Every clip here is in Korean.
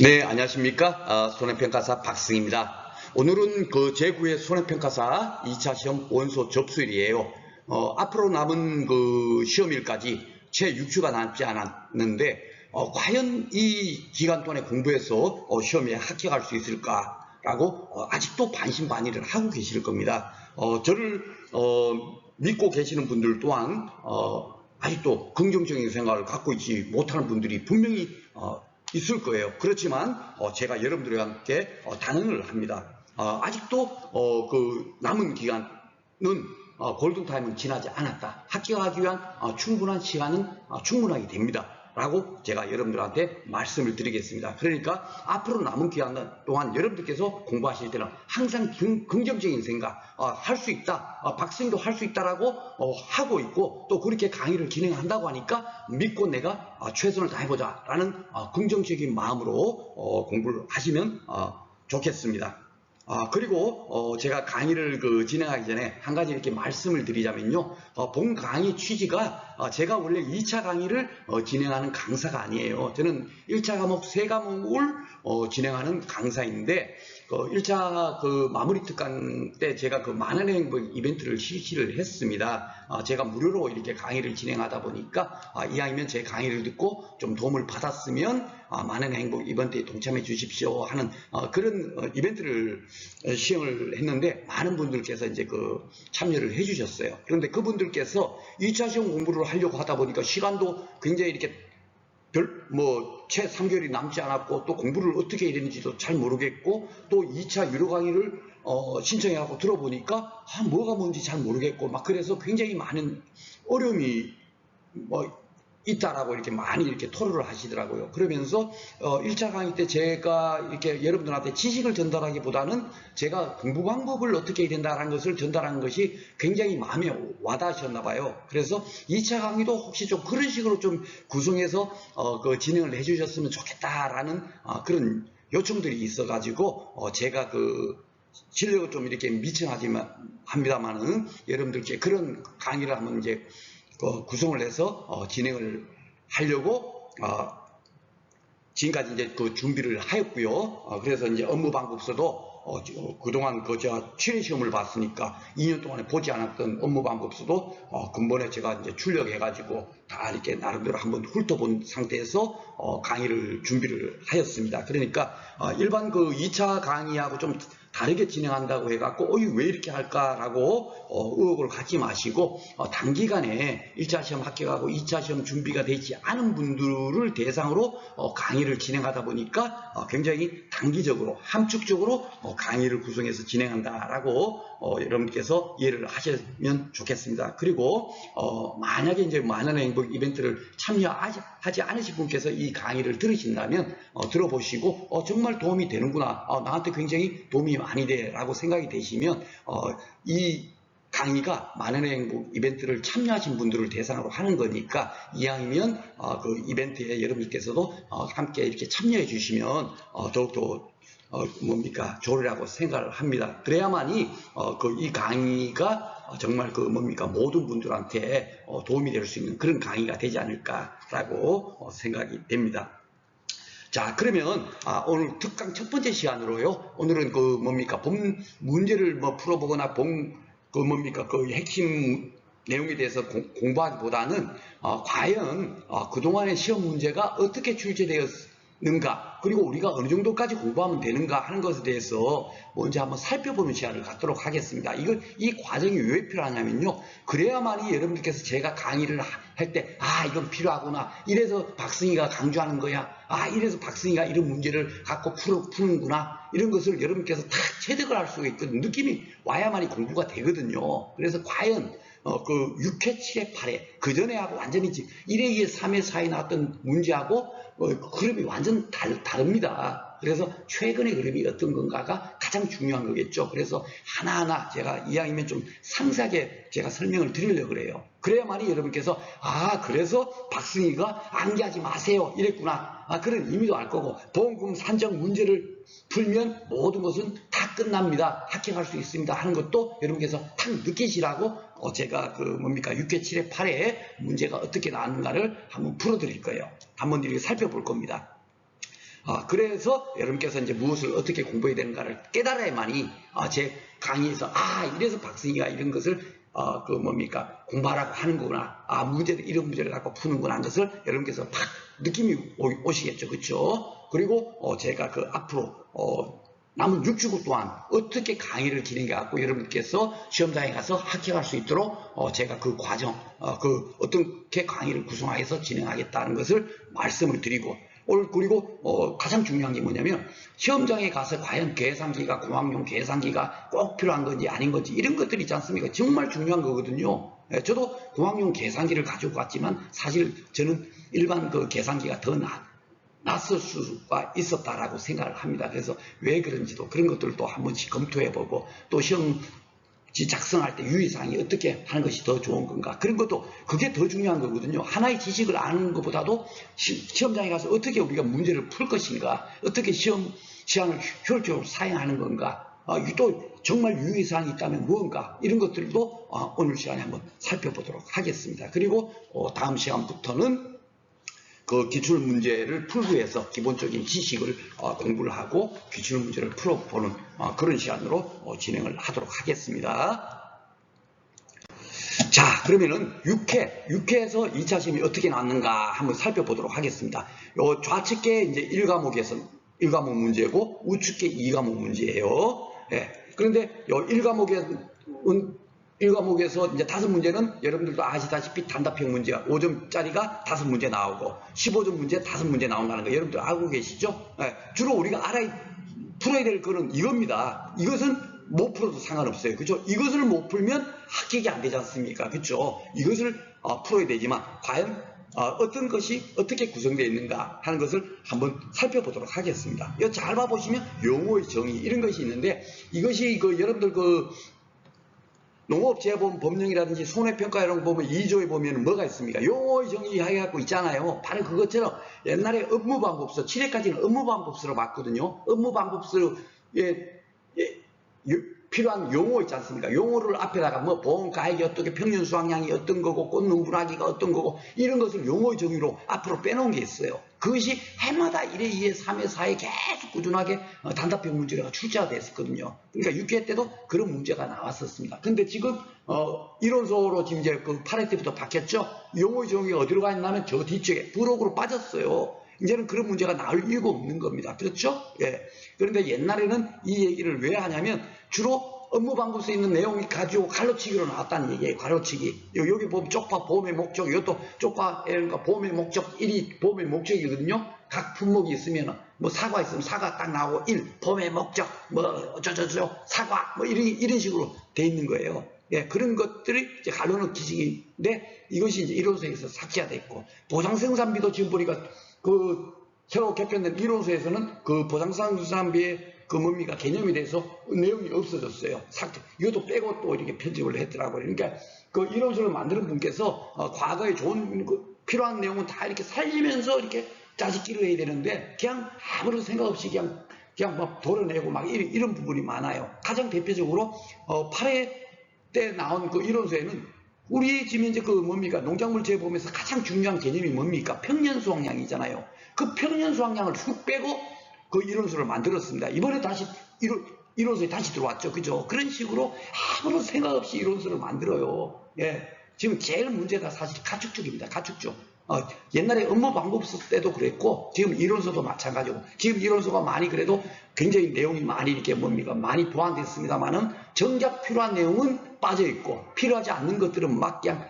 네, 안녕하십니까? 손해평가사 박승입니다. 오늘은 그 제9회 손해평가사 2차 시험 원서 접수일이에요. 앞으로 남은 그 시험일까지 채 6주가 남지 않았는데, 과연 이 기간 동안에 공부해서 시험에 합격할 수 있을까라고 아직도 반신반의를 하고 계실 겁니다. 저를 믿고 계시는 분들 또한 아직도 긍정적인 생각을 갖고 있지 못하는 분들이 분명히 있을 거예요. 그렇지만 제가 여러분들과 함께 단언을 합니다. 아직도 그 남은 기간은 골든타임은 지나지 않았다. 합격하기 위한 충분한 시간은 충분하게 됩니다. 라고 제가 여러분들한테 말씀을 드리겠습니다. 그러니까 앞으로 남은 기간 동안 여러분들께서 공부하실 때는 항상 긍정적인 생각, 할 수 있다, 박승도 할 수 있다라고 하고 있고, 또 그렇게 강의를 진행한다고 하니까 믿고 내가 최선을 다해보자 라는 긍정적인 마음으로 공부를 하시면 좋겠습니다. 그리고 제가 강의를 진행하기 전에 한 가지 이렇게 말씀을 드리자면요. 본 강의 취지가 제가 원래 2차 강의를 진행하는 강사가 아니에요. 저는 1차 과목 3과목을 진행하는 강사인데 1차 마무리 특강 때 제가 만원의 행복 이벤트를 실시를 했습니다. 제가 무료로 이렇게 강의를 진행하다 보니까 이왕이면 제 강의를 듣고 좀 도움을 받았으면 만원의 행복 이벤트에 동참해 주십시오 하는 그런 이벤트를 시행을 했는데, 많은 분들께서 이제 참여를 해 주셨어요. 그런데 그분들께서 2차 시험 공부를 하려고 하다 보니까 시간도 굉장히 이렇게 채 3개월이 남지 않았고, 또 공부를 어떻게 해야 되는지도 잘 모르겠고, 또 2차 유료 강의를 신청해갖고 들어보니까 뭐가 뭔지 잘 모르겠고 막 그래서 굉장히 많은 어려움이 있다라고 이렇게 많이 이렇게 토로를 하시더라고요. 그러면서 1차 강의 때 제가 이렇게 여러분들한테 지식을 전달하기보다는 제가 공부 방법을 어떻게 해야 된다라는 것을 전달하는 것이 굉장히 마음에 와닿으셨나 봐요. 그래서 2차 강의도 혹시 좀 그런 식으로 좀 구성해서 진행을 해 주셨으면 좋겠다라는 그런 요청들이 있어가지고 제가 실력을 좀 이렇게 미천하지만 합니다만은 여러분들께 그런 강의를 한번 이제 구성을 해서 진행을 하려고 지금까지 이제 준비를 하였고요. 그래서 이제 업무 방법서도 그동안 제가 취업 시험을 봤으니까 2년 동안에 보지 않았던 업무 방법서도 근본에 제가 이제 출력해가지고 다 이렇게 나름대로 한번 훑어본 상태에서 강의를 준비를 하였습니다. 그러니까 일반 2차 강의하고 좀 다르게 진행한다고 해갖고 왜 이렇게 할까라고 의혹을 갖지 마시고 단기간에 1차 시험 합격하고 2차 시험 준비가 되지 않은 분들을 대상으로 강의를 진행하다 보니까 굉장히 단기적으로 함축적으로 강의를 구성해서 진행한다라고 여러분께서 이해를 하시면 좋겠습니다. 그리고 만약에 이제 만원의 행복 이벤트를 참여하지 않으신 분께서 이 강의를 들으신다면 들어보시고 정말 도움이 되는구나, 나한테 굉장히 도움이 많이 돼 라고 생각이 되시면 이 강의가 만원의 행복 이벤트를 참여하신 분들을 대상으로 하는 거니까 이왕이면 그 이벤트에 여러분께서도 함께 이렇게 참여해 주시면 더욱더 좋으리라고 생각을 합니다. 그래야만이 이 강의가 정말 모든 분들한테 도움이 될 수 있는 그런 강의가 되지 않을까라고 생각이 됩니다. 자, 그러면 오늘 특강 첫 번째 시간으로요. 오늘은 본 문제를 풀어보거나 핵심 내용에 대해서 공부하기보다는 과연 그동안의 시험 문제가 어떻게 출제되었는가, 그리고 우리가 어느 정도까지 공부하면 되는가 하는 것에 대해서 먼저 한번 살펴보는 시간을 갖도록 하겠습니다. 이 과정이 왜 필요하냐면요. 그래야만이 여러분들께서 제가 강의를 할 때 이건 필요하구나, 이래서 박승희가 강조하는 거야, 이래서 박승희가 이런 문제를 갖고 푸는구나, 이런 것을 여러분께서 다 체득을 할 수가 있거든요. 느낌이 와야만이 공부가 되거든요. 그래서 과연 6회, 7회, 8회 그 전에 하고 완전히 1회, 2회, 3회, 4회 나왔던 문제하고 그림이 완전 다릅니다. 그래서 최근의 그림이 어떤 건가가 가장 중요한 거겠죠. 그래서 하나하나 제가 이왕이면 좀 상세하게 제가 설명을 드리려고 그래요. 그래야만이 여러분께서 그래서 박승희가 암기하지 마세요 이랬구나, 그런 의미도 알 거고, 보험금 산정 문제를 풀면 모든 것은 다 끝납니다, 합격할 수 있습니다 하는 것도 여러분께서 탁 느끼시라고 제가 6회, 7회, 8회 문제가 어떻게 나왔는가를 한번 풀어드릴 거예요. 한번 이렇게 살펴볼 겁니다. 그래서 여러분께서 이제 무엇을 어떻게 공부해야 되는가를 깨달아야만이 제 강의에서 이래서 박승희가 이런 것을 공부하라고 하는 거구나. 문제를 이런 문제를 갖고 푸는구나 하는 것을 여러분께서 팍 느낌이 오시겠죠. 그렇죠? 그리고 제가 앞으로 남은 6주간 동안 어떻게 강의를 진행해 갖고 여러분께서 시험장에 가서 합격할 수 있도록 제가 그 과정 어떻게 강의를 구성해서 진행하겠다는 것을 말씀을 드리고 그리고 가장 중요한 게 뭐냐면 시험장에 가서 과연 계산기가 공학용 계산기가 꼭 필요한 건지 아닌 건지 이런 것들이 있지 않습니까? 정말 중요한 거거든요. 저도 공학용 계산기를 가지고 갔지만 사실 저는 일반 계산기가 더 낯설 수가 있었다라고 생각을 합니다. 그래서 왜 그런지도 그런 것들도 한 번씩 검토해보고 또 시험지 작성할 때 유의사항이 어떻게 하는 것이 더 좋은 건가 그런 것도 그게 더 중요한 거거든요. 하나의 지식을 아는 것보다도 시험장에 가서 어떻게 우리가 문제를 풀 것인가 어떻게 시간을 효율적으로 사용하는 건가 또 정말 유의사항이 있다면 무언가 이런 것들도 오늘 시간에 한번 살펴보도록 하겠습니다. 그리고 다음 시간부터는 기출문제를 풀기 위해서 기본적인 지식을 공부를 하고 기출문제를 풀어보는 그런 시간으로 진행을 하도록 하겠습니다. 자, 그러면은 6회에서 2차 시험이 어떻게 나왔는가 한번 살펴보도록 하겠습니다. 요 좌측계 이제 1과목에서 1과목 문제고 우측계 2과목 문제예요. 예. 그런데 요 1과목에서 이제 5문제는 여러분들도 아시다시피 단답형 문제가 5점짜리가 5문제 나오고 15점 문제 5문제 나온다는 거 여러분들 알고 계시죠? 네, 주로 우리가 풀어야 될 거는 이겁니다. 이것은 못 풀어도 상관없어요. 그죠? 이것을 못 풀면 합격이 안 되지 않습니까? 그죠? 이것을 풀어야 되지만 과연 어떤 것이 어떻게 구성되어 있는가 하는 것을 한번 살펴보도록 하겠습니다. 이거 잘 봐보시면 용어의 정의 이런 것이 있는데 이것이 여러분들 농업재보험 법령이라든지 손해평가 이런 거 보면 2조에 보면 뭐가 있습니까? 용어의 정의해갖고 있잖아요. 바로 그것처럼 옛날에 업무방법서 7회까지는 업무방법서로 봤거든요. 업무방법서에 필요한 용어 있지 않습니까? 용어를 앞에다가 보험 가액이 어떻게 평년 수확량이 어떤 거고 꽃농 분화기가 어떤 거고 이런 것을 용어의 정의로 앞으로 빼놓은 게 있어요. 그것이 해마다 1회, 2회, 3회, 4회 계속 꾸준하게 단답형 문제가 출제가 됐었거든요. 그러니까 6회 때도 그런 문제가 나왔었습니다. 근데 지금 이론서로 지금 이제 8회 때부터 바뀌었죠. 용어의 정의가 어디로 가 있냐면 저 뒤쪽에 부록으로 빠졌어요. 이제는 그런 문제가 나올 이유가 없는 겁니다. 그렇죠? 예. 그런데 옛날에는 이 얘기를 왜 하냐면 주로 업무방법서에 있는 내용을 가지고 갈로치기로 나왔다는 얘기예요. 갈로치기. 여기 보면 쪽파 보험의 목적, 이것도 쪽파 보험의 목적 1이 보험의 목적이거든요. 각 품목이 있으면 사과 있으면 사과 딱 나오고 1 보험의 목적 사과 이런 식으로 돼 있는 거예요. 예, 그런 것들이 이제 갈로는 기식인데 이것이 이제 이론서에서 삭제가 됐고 보상생산비도 지금 보니까 새로 개편된 이론서에서는 보상생산비의 개념이 돼서 내용이 없어졌어요. 이것도 빼고 또 이렇게 편집을 했더라고요. 그러니까 이론서를 만드는 분께서 과거에 좋은 필요한 내용은 다 이렇게 살리면서 이렇게 짜집기를 해야 되는데 그냥 아무런 생각 없이 그냥 도려내고 이런 부분이 많아요. 가장 대표적으로 8회 때 나온 이론서에는 우리 지금 이제 농작물 재보험에서 가장 중요한 개념이 뭡니까? 평년 수확량이잖아요. 그 평년 수확량을 훅 빼고 이론서를 만들었습니다. 이번에 다시 이론서에 다시 들어왔죠. 그죠? 그런 식으로 아무런 생각 없이 이론서를 만들어요. 예. 지금 제일 문제가 사실 가축 쪽입니다. 가축 쪽. 옛날에 업무방법서 때도 그랬고 지금 이론서도 마찬가지고 지금 이론서가 많이 그래도 굉장히 내용이 많이 이렇게 많이 보완됐습니다만은 정작 필요한 내용은 빠져있고 필요하지 않는 것들은 그냥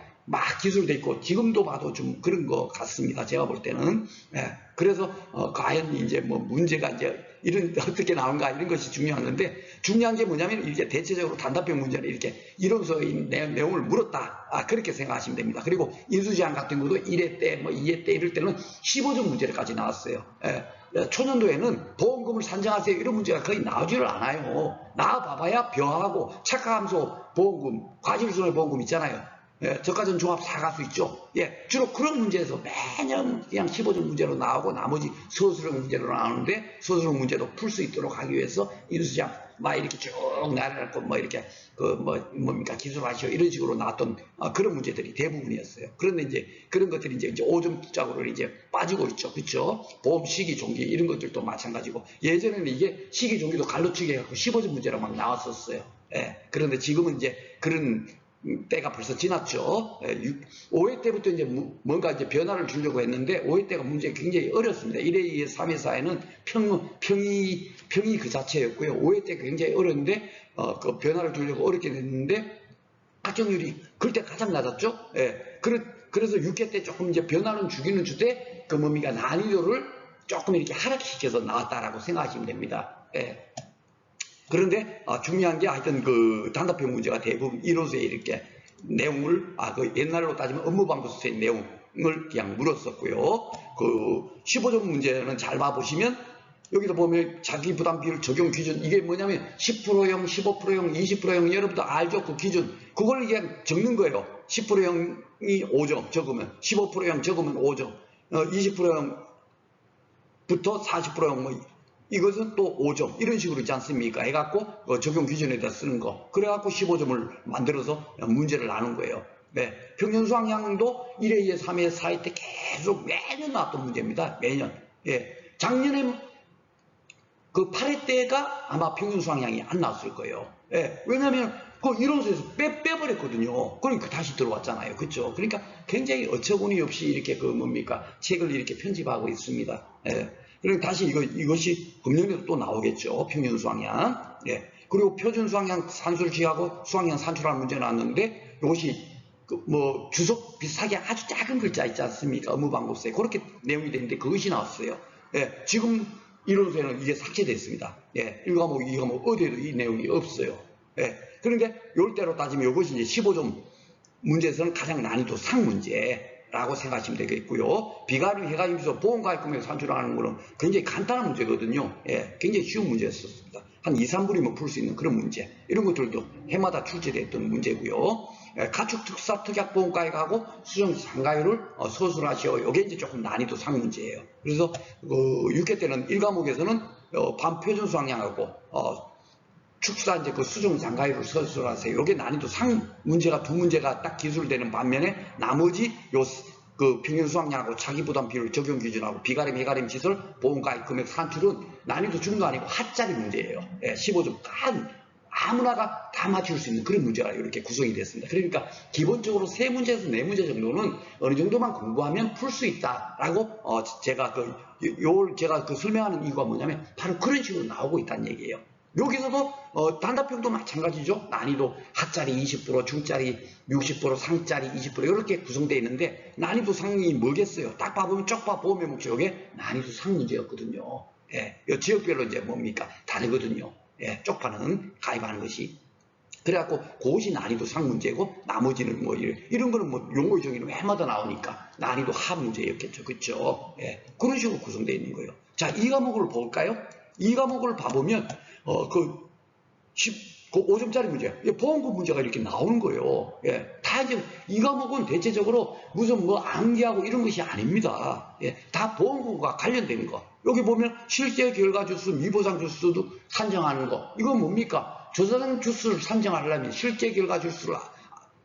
기술돼 있고 지금도 봐도 좀 그런 것 같습니다. 제가 볼 때는. 예. 그래서 과연 이제 문제가 이제 어떻게 나온가 이런 것이 중요한 건데 중요한 게 뭐냐면 이게 대체적으로 단답형 문제는 이렇게 이론서의 내용을 물었다. 그렇게 생각하시면 됩니다. 그리고 인수제한 같은 것도 1회 때 2회 때 이럴 때는 15점 문제까지 나왔어요. 예. 초년도에는 보험금을 산정하세요 이런 문제가 거의 나오지를 않아요. 나와봐봐야 벼하고 착화함수 보험금, 과실손해보험금 있잖아요. 예, 저가전 종합 사가수 있죠. 예, 주로 그런 문제에서 매년 그냥 15점 문제로 나오고 나머지 서술형 문제로 나오는데 서술형 문제도 풀 수 있도록 하기 위해서 인수시장 막 이렇게 쭉 나열했고 뭐 이렇게 뭡니까 기술하시오 이런 식으로 나왔던 그런 문제들이 대부분이었어요. 그런데 이제 그런 것들이 이제 5점짜리로 이제 빠지고 있죠. 그렇죠? 보험 시기 종기 이런 것들도 마찬가지고 예전에는 이게 시기 종기도 갈라치기 해갖고 15점 문제로 막 나왔었어요. 예, 그런데 지금은 이제 그런 때가 벌써 지났죠. 5회 때부터 이제 뭔가 이제 변화를 주려고 했는데 5회 때가 문제가 굉장히 어렵습니다. 1회, 2회, 3회, 4회는 평이 그 자체였고요. 5회 때 굉장히 어려운데 그 변화를 주려고 어렵게 됐는데 합격률이 그때 가장 낮았죠. 예. 그래서 6회 때 조금 이제 변화는 주기는 주되 그 뭡니까 난이도를 조금 이렇게 하락시켜서 나왔다라고 생각하시면 됩니다. 예. 그런데 중요한 게 하여튼 그 단답형 문제가 대부분 이론서에 이렇게 내용을 그 옛날로 따지면 업무방법서의 내용을 그냥 물었었고요. 그 15점 문제는 잘 봐보시면 여기도 보면 자기 부담 비율 적용 기준 이게 뭐냐면 10%형, 15%형, 20%형 여러분도 알죠? 그 기준 그걸 그냥 적는 거예요. 10%형이 5점 적으면 15%형 적으면 5점 20%형부터 40%형 뭐 이것은 또 5점 이런 식으로 있지 않습니까? 해갖고 적용 기준에다 쓰는 거 그래갖고 15점을 만들어서 문제를 나눈 거예요. 네. 평균 수학량도 1회, 2회, 3회, 4회 때 계속 매년 나왔던 문제입니다. 매년. 예. 작년에 그 8회 때가 아마 평균 수학량이 안 나왔을 거예요. 예. 왜냐면 그 이론서에서 빼버렸거든요. 그러니까 다시 들어왔잖아요. 그렇죠? 그러니까 굉장히 어처구니 없이 이렇게 그 뭡니까? 책을 이렇게 편집하고 있습니다. 예. 그러니까 다시 이것이 금년에도 또 나오겠죠. 평균 수학량. 예. 그리고 표준 수학량 산술 취하고 수학량 산출하는 문제 나왔는데 이것이 뭐 주석 비슷하게 아주 작은 글자 있지 않습니까? 업무방법서에 그렇게 내용이 되는데 그것이 나왔어요. 예. 지금 이론서에는 이게 삭제됐습니다. 예. 1과목, 2과목 어디에도 이 내용이 없어요. 예. 그러니까 요때로 따지면 이것이 이제 15점 문제에서는 가장 난이도 상 문제라고 생각하시면 되겠고요. 비가림, 해가지면서 보험가입금액 산출하는 거는 굉장히 간단한 문제거든요. 예. 굉장히 쉬운 문제였습니다. 한 2, 3분이면 풀 수 있는 그런 문제. 이런 것들도 해마다 출제됐던 문제고요. 가축 특사 특약 보험가액하고 수정 상가율을 서술하시오. 이게 이제 조금 난이도 상 문제예요. 그래서 6회 때는 1과목에서는 반표준 수학량하고 축사 이제 그 수정 상가율을 서술하세요. 이게 난이도 상 문제가 두 문제가 딱 기술되는 반면에 나머지 그 평균 수학량하고 자기 부담 비율 적용 기준하고 비가림, 해가림 시설, 보험가입 금액 산출은 난이도 중도 아니고 하짜리 문제예요. 예, 15점 아무나가 다 맞출 수 있는 그런 문제가 이렇게 구성이 됐습니다. 그러니까 기본적으로 3문제에서 4문제 정도는 어느 정도만 공부하면 풀 수 있다라고 제가 제가 설명하는 이유가 뭐냐면 바로 그런 식으로 나오고 있다는 얘기예요. 여기서도 단답형도 마찬가지죠. 난이도 하짜리 20%, 중짜리 60%, 상짜리 20% 이렇게 구성되어 있는데 난이도 상이 뭐겠어요? 딱 봐보면 쪽봐 보험의 목적에 난이도 상 문제였거든요. 예, 지역별로 이제 뭡니까? 다르거든요. 예, 쪽파는 가입하는 것이. 그래갖고 그것이 난이도 상 문제고 나머지는 뭐 이런 거는 뭐 용어의 정의는 해마다 나오니까 난이도 하 문제였겠죠. 그렇죠? 예, 그런 식으로 구성되어 있는 거예요. 자, 이 과목을 볼까요? 이 과목을 봐보면 그 5점짜리 문제, 보험금 문제가 이렇게 나오는 거예요. 예, 다 이제 이 과목은 대체적으로 무슨 뭐 암기하고 이런 것이 아닙니다. 예, 다 보험금과 관련된 거. 여기 보면 실제 결과 주수, 미보상 주수도 산정하는 거. 이건 뭡니까? 조사상 주수를 산정하려면 실제 결과 주수를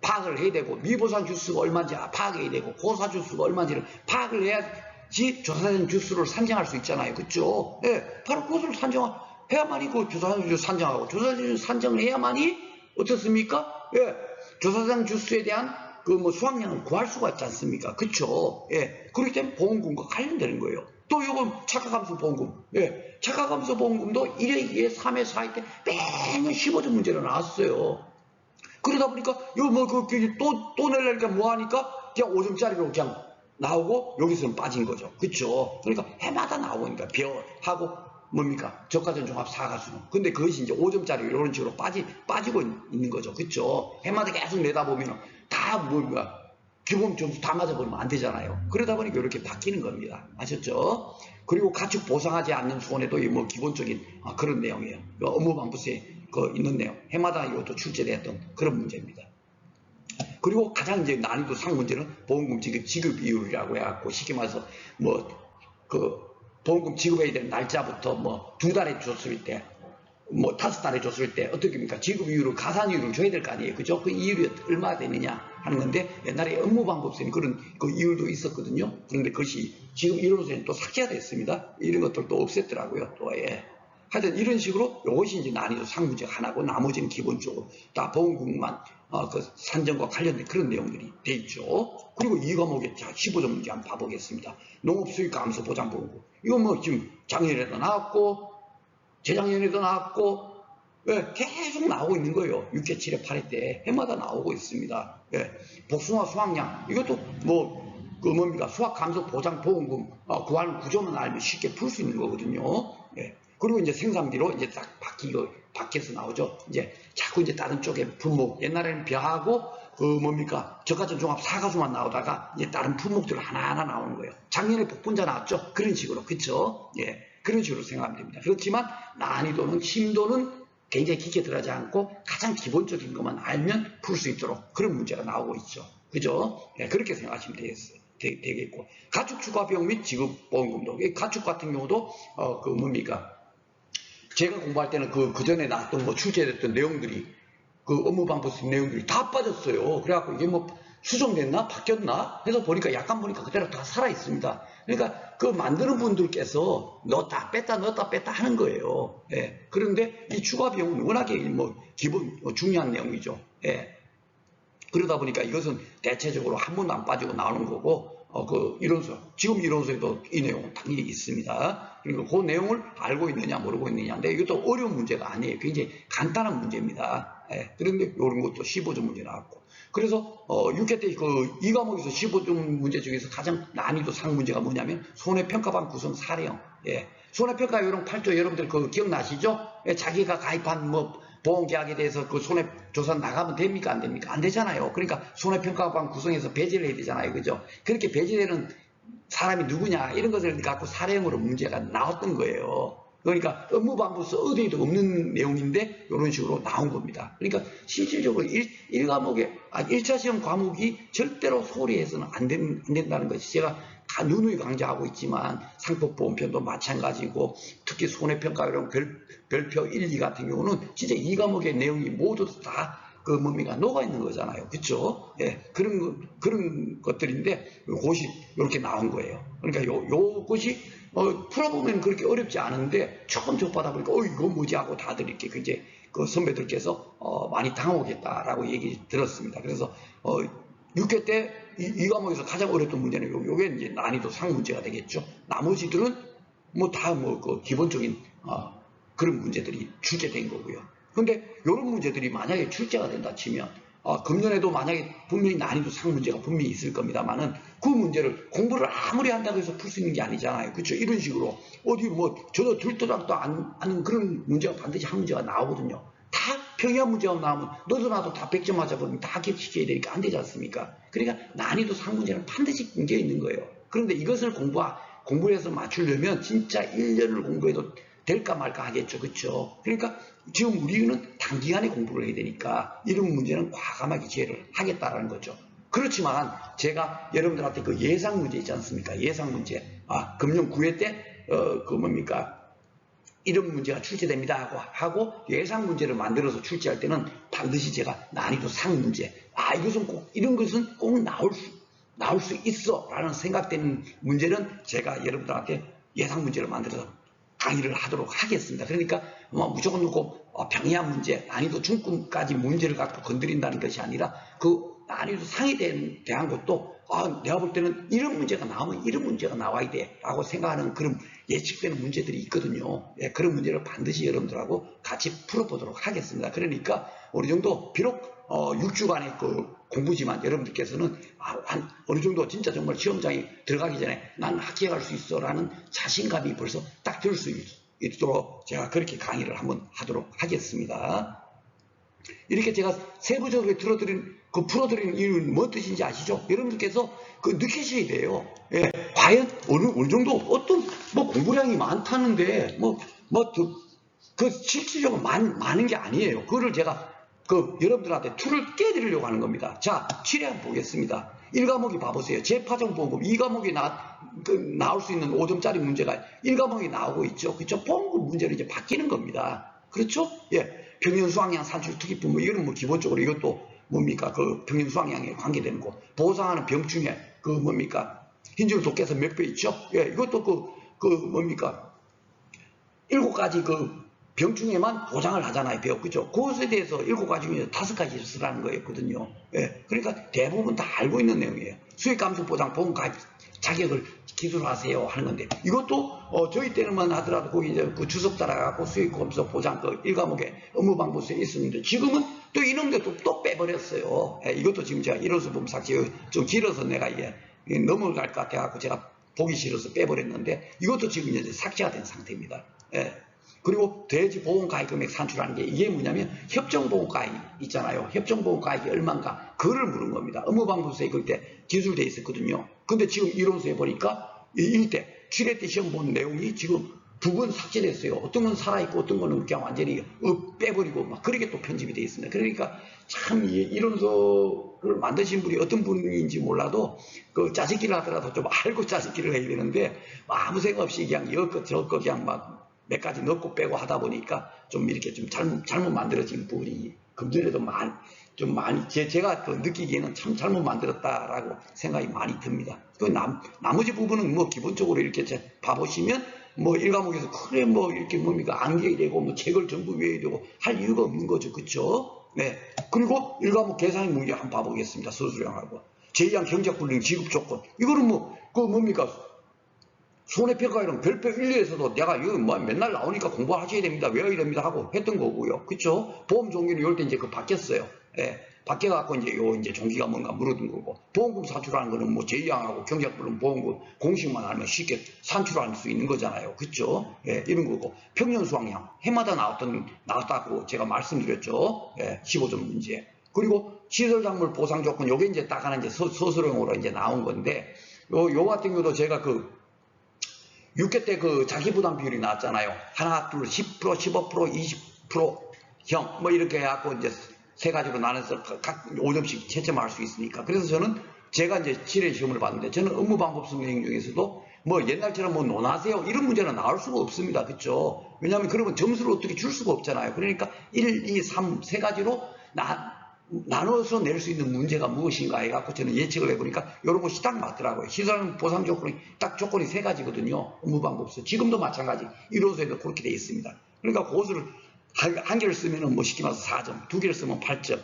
파악을 해야 되고 미보상 주수가 얼마인지 파악해야 되고 고사 주수가 얼마인지를 파악을 해야지 조사상 주수를 산정할 수 있잖아요. 그렇죠? 예, 바로 그것을 산정해야만이 그 조사상 주수 산정하고 조사상 주수 산정을 해야만이 어떻습니까? 예, 조사상 주수에 대한 그 뭐 수학량을 구할 수가 있지 않습니까? 그렇죠? 예, 그렇기 때문에 보험금과 관련되는 거예요. 또 이건 착각함수 보험금. 예, 착각함수 보험금도 1회, 2회, 3회, 4회 때 매년 15점 문제로 나왔어요. 그러다 보니까 이거 뭐 또 내려니까 뭐 하니까 그냥 5점짜리로 그냥 나오고 여기서는 빠진 거죠. 그렇죠? 그러니까 해마다 나오고 있으니까 별하고 뭡니까? 저가전 종합 사가수는. 근데 그것이 이제 5점짜리 이런 식으로 빠지고 있는 거죠. 그렇죠? 해마다 계속 내다보면 다 뭔가 기본 점수 다 맞아버리면 안 되잖아요. 그러다 보니까 이렇게 바뀌는 겁니다. 아셨죠? 그리고 가축 보상하지 않는 손해도 뭐 기본적인 그런 내용이에요. 업무방법서에 있는 내용. 해마다 이것도 출제되었던 그런 문제입니다. 그리고 가장 이제 난이도 상 문제는 보험금 지급 이율이라고 해갖고 쉽게 말해서 뭐 그 보험금 지급해야 되는 날짜부터 뭐 2달에 줬을 때, 뭐 5달에 줬을 때 어떻게 합니까? 지급 이율을 가산 이율을 줘야 될 거 아니에요, 그죠? 그 이율이 얼마나 되느냐 하는 건데 옛날에 업무방법센 그런 그 이율도 있었거든요. 그런데 그것이 지금 이론서는 또 삭제가 됐습니다. 이런 것들도 없앴더라고요. 또 예. 하여튼 이런 식으로 이것이 이제 난이도 상 문제가 하나고 나머지는 기본적으로 다 보험금만 그 산정과 관련된 그런 내용들이 돼 있죠. 그리고 이 과목에 자 15점 문제 한번 봐보겠습니다. 농업수익 감소 보장 보험금. 이거 뭐 지금 작년에도 나왔고 재작년에도 나왔고 예, 계속 나오고 있는 거예요. 6회, 7회, 8회 때 해마다 나오고 있습니다. 예, 복숭아 수확량 이것도 뭐 그 뭡니까 수확 감소 보장 보험금 구하는 구조만 알면 쉽게 풀 수 있는 거거든요. 예. 그리고 이제 생산비로 이제 딱 바뀌어서 나오죠. 이제 자꾸 이제 다른 쪽에 품목, 옛날에는 벼하고 그 뭡니까 저가전 종합 사가수만 나오다가 이제 다른 품목들 하나하나 나오는 거예요. 작년에 복분자 나왔죠. 그런 식으로, 그쵸? 예, 그런 식으로 생각하면 됩니다. 그렇지만 난이도는 심도는 굉장히 깊게 들어가지 않고 가장 기본적인 것만 알면 풀 수 있도록 그런 문제가 나오고 있죠. 그죠? 예, 그렇게 생각하시면 되겠고, 가축 추가 비용 및 지급 보험금도, 가축 같은 경우도 그 뭡니까 제가 공부할 때는 그 전에 나왔던 뭐 출제됐던 내용들이 그 업무방법 내용들이 다 빠졌어요. 그래갖고 이게 뭐 수정됐나 바뀌었나 해서 보니까 약간 보니까 그대로 다 살아 있습니다. 그러니까 그 만드는 분들께서 넣었다 뺐다 하는 거예요. 예. 그런데 이 추가 비용은 워낙에 뭐 기본 중요한 내용이죠. 예. 그러다 보니까 이것은 대체적으로 한 번도 안 빠지고 나오는 거고, 그 이론서, 지금 이론서에도 이 내용은 당연히 있습니다. 그러니까 그 내용을 알고 있느냐 모르고 있느냐인데 이것도 어려운 문제가 아니에요. 굉장히 간단한 문제입니다. 예, 그런데 이런 것도 15점 문제 나왔고. 그래서 6회 때 이 과목에서 15점 문제 중에서 가장 난이도 상 문제가 뭐냐면 손해평가반 구성 사례형. 예, 손해평가 요령 8조 여러분들 그거 기억나시죠? 예, 자기가 가입한 뭐 보험계약에 대해서 그 손해조사 나가면 됩니까? 안 됩니까? 안 되잖아요. 그러니까 손해평가반 구성해서 배제를 해야 되잖아요. 그죠? 그렇게 배제되는 사람이 누구냐 이런 것을 갖고 사례형으로 문제가 나왔던 거예요. 그러니까 업무방법서 어디에도 없는 내용인데 이런 식으로 나온 겁니다. 그러니까 실질적으로 1차 시험 과목이 절대로 소홀히해서는 안 된다는 것이 제가 누누이 강조하고 있지만 상법보험편도 마찬가지고 특히 손해평가 이런 별표 1, 2 같은 경우는 진짜 이 과목의 내용이 모두 다 그 뭡니까 녹아 있는 거잖아요. 그렇죠? 예, 그런 것들인데 그것이 이렇게 나온 거예요. 그러니까 요것이 풀어보면 그렇게 어렵지 않은데 처음 접하다 보니까 이거 뭐지 하고 다들 이렇게 이제 그 선배들께서 많이 당하겠다라고 얘기 들었습니다. 그래서 6회 때 이 과목에서 가장 어려웠던 문제는 요게 이제 난이도 상 문제가 되겠죠. 나머지들은 뭐 다 뭐 그 기본적인 그런 문제들이 출제된 거고요. 근데 이런 문제들이 만약에 출제가 된다 치면 금년에도 만약에 분명히 난이도 상 문제가 분명히 있을 겁니다만은 그 문제를 공부를 아무리 한다고 해서 풀 수 있는 게 아니잖아요. 그렇죠? 이런 식으로 어디 뭐 저도 들떠닥도 않은 그런 문제가 반드시 한 문제가 나오거든요. 다 평이한 문제가 나오면 너도 나도 다 100점 맞아버리면 다 합격시켜야 되니까 안 되지 않습니까? 그러니까 난이도 상 문제는 반드시 끊겨 있는 거예요. 그런데 이것을 공부해서 맞추려면 진짜 1년을 공부해도 될까 말까 하겠죠. 그렇죠? 그러니까 지금 우리는 단기간에 공부를 해야 되니까 이런 문제는 과감하게 제외를 하겠다라는 거죠. 그렇지만 제가 여러분들한테 그 예상 문제 있지 않습니까? 예상 문제. 금년 9회 때 그 뭡니까? 이런 문제가 출제됩니다 하고 예상 문제를 만들어서 출제할 때는 반드시 제가 난이도 상 문제, 이것은 꼭 이런 것은 꼭 나올 수 있어 라는 생각되는 문제는 제가 여러분들한테 예상 문제를 만들어서 강의를 하도록 하겠습니다. 그러니까 뭐 무조건 놓고 평이한 문제, 난이도 중급까지 문제를 갖고 건드린다는 것이 아니라 그 난이도 상에 대한 것도 내가 볼 때는 이런 문제가 나오면 이런 문제가 나와야 돼 라고 생각하는 그런 예측되는 문제들이 있거든요. 예, 그런 문제를 반드시 여러분들하고 같이 풀어보도록 하겠습니다. 그러니까 어느 정도 비록 6주간의 그 공부지만 여러분들께서는 어느 정도 진짜 정말 시험장에 들어가기 전에 난 합격할 수 있어 라는 자신감이 벌써 딱 들 수 있도록 제가 그렇게 강의를 한번 하도록 하겠습니다. 이렇게 제가 세부적으로 풀어드리는 이유는 무엇 뜻인지 아시죠? 여러분들께서 느끼셔야 돼요. 예, 과연 어느 정도 어떤 뭐 공부량이 많다는데 그 실질적으로 많은 게 아니에요. 그거를 제가 그 여러분들한테 툴을 깨드리려고 하는 겁니다. 자, 7회 한번 보겠습니다. 1과목이 봐보세요. 재파정보험금 2과목이 나올 수 있는 5점짜리 문제가 1과목이 나오고 있죠. 그렇죠? 보험금 문제로 이제 바뀌는 겁니다. 그렇죠? 예. 평년 수확량 산출 특이분 뭐 이거는 뭐 기본적으로 이것도 뭡니까? 그 평년 수확량에 관계되는 거. 보상하는 병충해 그 뭡니까? 흰줄 도께서 몇 배 있죠? 예. 이것도 그 뭡니까? 7가지 그 병충해만 보장을 하잖아요. 배웠죠. 그것에 대해서 7가지 중에 5가지를 쓰라는 거였거든요. 예. 그러니까 대부분 다 알고 있는 내용이에요. 수익 감소 보장 보험 가입 자격을 기술하세요 하는 건데 이것도 저희 때는만 하더라도 거기 이제 그 주석 따라가고 수익 감소 보장 그 1과목에 업무 방법서에 있었는데 지금은 또 이놈들 또 빼버렸어요. 예. 이것도 지금 제가 이론서 보면 삭제 좀 길어서 내가 이게 넘어갈 것 같아갖고 제가 보기 싫어서 빼버렸는데 이것도 지금 이제 삭제가 된 상태입니다. 예. 그리고 대지보험가입금액 산출하는 게 이게 뭐냐면 협정보험가입 있잖아요. 협정보험가입이 얼마인가 그거를 물은 겁니다. 업무방법서에 그때 기술되어 있었거든요. 근데 지금 이론서에 보니까 1대 7회 때 시험 본 내용이 지금 부분 삭제됐어요. 어떤 건 살아있고 어떤 거는 그냥 완전히 빼버리고 막 그렇게 또 편집이 되어 있습니다. 그러니까 참 이론서를 만드신 분이 어떤 분인지 몰라도 그 짜집기를 하더라도 좀 알고 짜집기를 해야 되는데 아무 생각 없이 그냥 이것 저것 그냥 막 몇 가지 넣고 빼고 하다 보니까 좀 이렇게 좀 잘못 만들어진 부분이 금전에도 좀 많이 제가 또 느끼기에는 참 잘못 만들었다라고 생각이 많이 듭니다. 그 나머지 부분은 뭐 기본적으로 이렇게 봐보시면 뭐 1과목에서 그래 뭐 이렇게 뭡니까 암기해야 되고 뭐 책을 전부 외워야 되고 할 이유가 없는 거죠. 그쵸? 네. 그리고 1과목 계산의 문제 한번 봐보겠습니다. 서술형하고 제2항 경제불능 지급조건 이거는 뭐 그 뭡니까 손해평가에는 별표 1, 2에서도 내가 이거 뭐 맨날 나오니까 공부하셔야 됩니다. 외워야 됩니다. 하고 했던 거고요. 그쵸? 보험 종기는 이럴 때 이제 그 바뀌었어요. 예. 바뀌어갖고 이제 종기가 뭔가 물어든 거고. 보험금 산출하는 거는 뭐 제2항하고 경제불능 보험금 공식만 알면 쉽게 산출할 수 있는 거잖아요. 그쵸? 예. 이런 거고. 평년 수확량. 해마다 나왔다고 제가 말씀드렸죠. 예. 15점 문제. 그리고 시설작물 보상 조건. 요게 이제 딱 하나 이제 서술형으로 이제 나온 건데, 요 같은 경우도 제가 6회 때 그 자기부담 비율이 나왔잖아요. 하나, 둘, 10%, 15%, 20%형, 뭐 이렇게 해갖고 이제 세 가지로 나눠서 각 5점씩 채점할 수 있으니까. 그래서 저는 제가 이제 7회 시험을 봤는데 저는 업무방법서 내용 중에서도 뭐 옛날처럼 뭐 논하세요. 이런 문제는 나올 수가 없습니다. 그쵸? 왜냐하면 그러면 점수를 어떻게 줄 수가 없잖아요. 그러니까 1, 2, 3, 세 가지로 나눠서 낼 수 있는 문제가 무엇인가 해갖고 저는 예측을 해보니까 이런 것이 딱 맞더라고요. 시설 보상 조건이 딱 조건이 세 가지거든요. 업무방법서. 지금도 마찬가지. 이론서에도 그렇게 되어 있습니다. 그러니까 그것을 한 개를 쓰면은 뭐 쉽게 말해서 4점, 두 개를 쓰면 8점.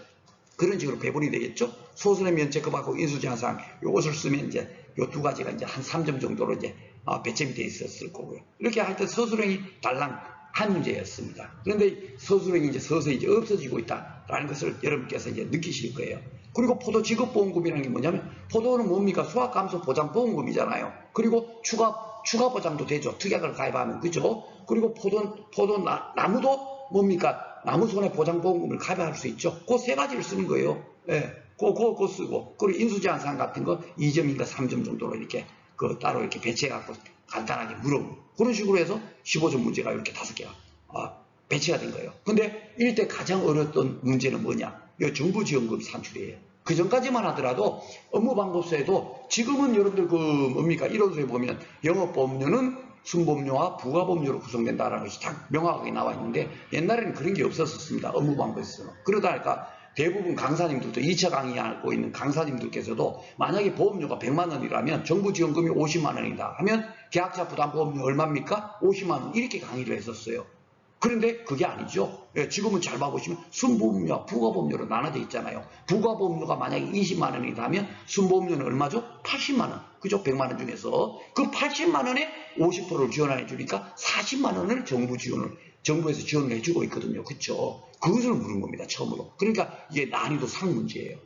그런 식으로 배분이 되겠죠. 소수의 면책급하고 인수제한사항 요것을 쓰면 이제 요 두 가지가 이제 한 3점 정도로 이제 배점이 되어 있었을 거고요. 이렇게 할 때 서술형이 달랑 한 문제였습니다. 그런데 서술형이 이제 서서히 이제 없어지고 있다라는 것을 여러분께서 이제 느끼실 거예요. 그리고 포도 지급보험금이라는 게 뭐냐면 포도는 뭡니까? 수확감소보장보험금이잖아요. 그리고 추가 보장도 되죠. 특약을 가입하면 그죠? 그리고 나무도 뭡니까? 나무 손해보장보험금을 가입할 수 있죠. 그 세 가지를 쓰는 거예요. 예. 그거 쓰고 그리고 인수제한사항 같은 거 2점인가 3점 정도로 이렇게 따로 이렇게 배치해갖고 간단하게 물어보고 그런 식으로 해서 15점 문제가 이렇게 5개가 배치가 된 거예요. 근데 이럴 때 가장 어려웠던 문제는 뭐냐? 이 정부지원금 산출이에요. 그 전까지만 하더라도 업무방법서에도 지금은 여러분들 뭡니까? 이론서에 보면 영업보험료는 순보험료와 부가보험료로 구성된다는 것이 딱 명확하게 나와 있는데 옛날에는 그런 게 없었습니다. 업무방법에서는. 그러다 보니까 대부분 강사님들도 2차 강의하고 있는 강사님들께서도 만약에 보험료가 100만 원이라면 정부 지원금이 50만 원이다 하면 계약자 부담 보험료 얼마입니까? 50만 원 이렇게 강의를 했었어요. 그런데 그게 아니죠. 지금은 잘 봐보시면 순보험료와 부가보험료로 나눠져 있잖아요. 부가보험료가 만약에 20만 원이다 하면 순보험료는 얼마죠? 80만 원. 그죠? 100만 원 중에서 그 80만 원에 50%를 지원해 주니까 40만 원을 정부에서 지원을 해주고 있거든요. 그쵸? 그것을 물은 겁니다. 처음으로. 그러니까 이게 난이도 상 문제예요.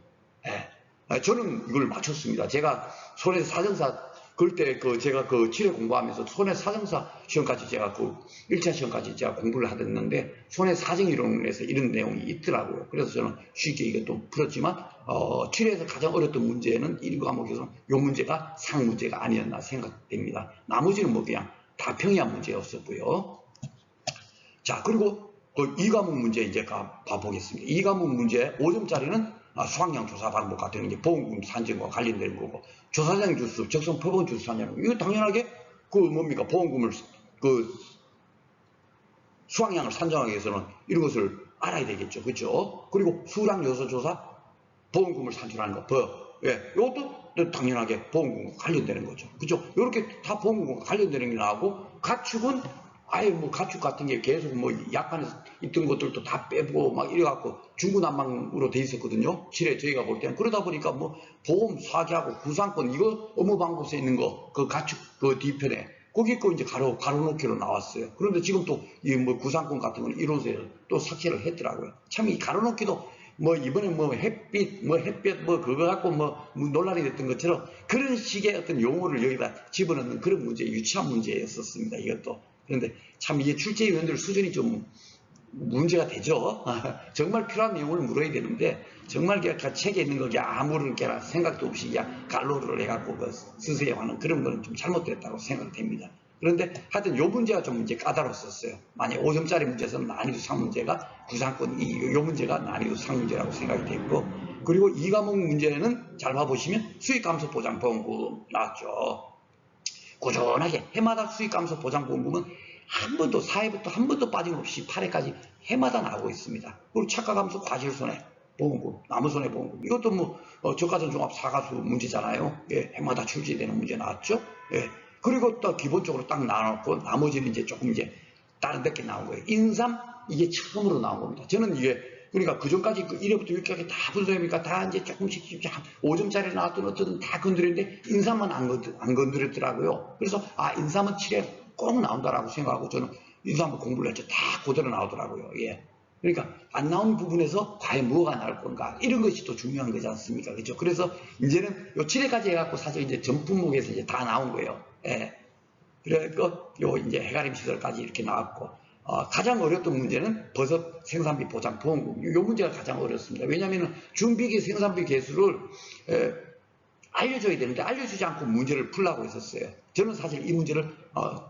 저는 이걸 맞췄습니다. 제가 손해사정사 그때 제가 7회 공부하면서 손해사정사 시험까지 제가 1차 시험까지 제가 공부를 하셨는데 손해사정이론에서 이런 내용이 있더라고요. 그래서 저는 쉽게 이것도 풀었지만 7회에서 가장 어려웠던 문제는 1과목에서 이 문제가 상 문제가 아니었나 생각됩니다. 나머지는 뭐 그냥 다 평이한 문제였었고요. 자, 그리고 그 2과목 문제 이제 봐보겠습니다. 2과목 문제 5점짜리는 수학량 조사 방법 같은 게 보험금 산정과 관련된 거고, 조사장 주수, 적성 표본 주수 산정, 이거 당연하게 그 뭡니까 보험금을 그 수학량을 산정하기 위해서는 이런 것을 알아야 되겠죠, 그렇죠? 그리고 수량 요소 조사, 보험금을 산출하는 거, 예, 이것도 당연하게 보험금과 관련되는 거죠, 그렇죠? 이렇게 다 보험금과 관련되는 게 나오고, 가축은 아예 뭐 가축 같은 게 계속 뭐 약관에서 있던 것들도 다 빼고 막 이래갖고 중구난방으로 돼 있었거든요. 실에 저희가 볼 때는. 그러다 보니까 뭐 보험 사기하고 구상권 이거 업무 방법에 있는 거 그 가축 그 뒤편에 거기 거 이제 가로놓기로 나왔어요. 그런데 지금 또 이 뭐 구상권 같은 거는 이론서에서 또 삭제를 했더라고요. 참 이 가로놓기도 뭐 이번에 뭐 햇빛 뭐 그거 갖고 뭐 논란이 됐던 것처럼 그런 식의 어떤 용어를 여기다 집어넣는 그런 문제, 유치한 문제였었습니다. 이것도. 그런데 참 이게 출제위원들 수준이 좀 문제가 되죠. 정말 필요한 내용을 물어야 되는데 정말 책에 있는 거 아무런 생각도 없이 그냥 갈로를 해갖고 쓰세요 하는 그런 거는 좀 잘못됐다고 생각됩니다. 그런데 하여튼 요 문제가 좀 이제 까다로웠었어요. 만약 5점짜리 문제에서는 난이도 상문제가 구상권 요 문제가 난이도 상문제라고 생각이 됐고, 그리고 2과목 문제는 잘 봐보시면 수익감소보장보험금 나왔죠. 꾸준하게 해마다 수익감소보장보험금은 한 번도 4회부터 한 번도 빠짐없이 8회까지 해마다 나오고 있습니다. 그리고 착가감소 과실손해보험금, 나무손해보험금, 이것도 뭐 저가전종합 사가수 문제잖아요. 예, 해마다 출제되는 문제 나왔죠. 예, 그리고 또 기본적으로 딱 나눠놓고 나머지는 이제 조금 이제 다른 데게 나온 거예요. 인삼 이게 처음으로 나온 겁니다. 저는 이게 그러니까 그 전까지 1회부터 6회까지 다 분석해보니까 다 이제 조금씩 5점짜리 나왔던 어떤 다 건드렸는데 인삼은 안 건드렸더라고요. 그래서 인삼은 7회 꼭 나온다라고 생각하고 저는 인삼을 공부를 했죠. 다 그대로 나오더라고요. 예. 그러니까 안 나온 부분에서 과연 뭐가 나올 건가, 이런 것이 또 중요한 거지 않습니까? 그렇죠? 그래서 이제는 요 7회까지 해갖고 사실 이제 전 품목에서 이제 다 나온 거예요. 예. 그래서 요 이제 해가림 시설까지 이렇게 나왔고, 가장 어려웠던 문제는 버섯 생산비 보장 보험금. 요 문제가 가장 어렵습니다. 왜냐하면 준비기 생산비 개수를 알려줘야 되는데 알려주지 않고 문제를 풀라고 했었어요. 저는 사실 이 문제를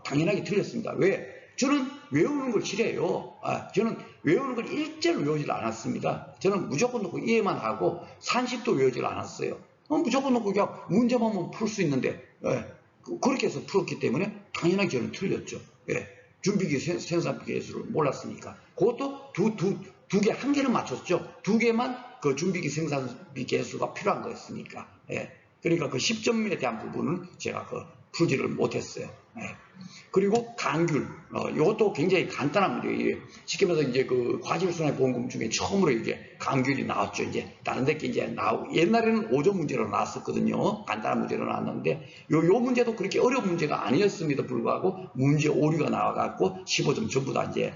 당연하게 틀렸습니다. 왜? 저는 외우는 걸 싫어해요. 저는 외우는 걸 일제를 외우질 않았습니다. 저는 무조건 놓고 이해만 하고 산식도 외우질 않았어요. 무조건 놓고 그냥 문제만 보면 풀 수 있는데, 그렇게 해서 풀었기 때문에 당연하게 저는 틀렸죠. 예. 준비기 생산비 개수를 몰랐으니까. 그것도 두 개, 한 개를 맞췄죠. 두 개만 그 준비기 생산비 개수가 필요한 거였으니까. 예. 그러니까 그 10점에 대한 부분은 제가 풀지를 못했어요. 예. 그리고 간귤, 이것도 굉장히 간단한 문제예요. 쉽게 말해서 이제 그 과실손해보험금 중에 처음으로 이제 간귤이 나왔죠. 이제 다른 데께 이제 나오고, 옛날에는 5점 문제로 나왔었거든요. 간단한 문제로 나왔는데, 요 문제도 그렇게 어려운 문제가 아니었음에도 불구하고 문제 오류가 나와갖고 15점 전부 다 이제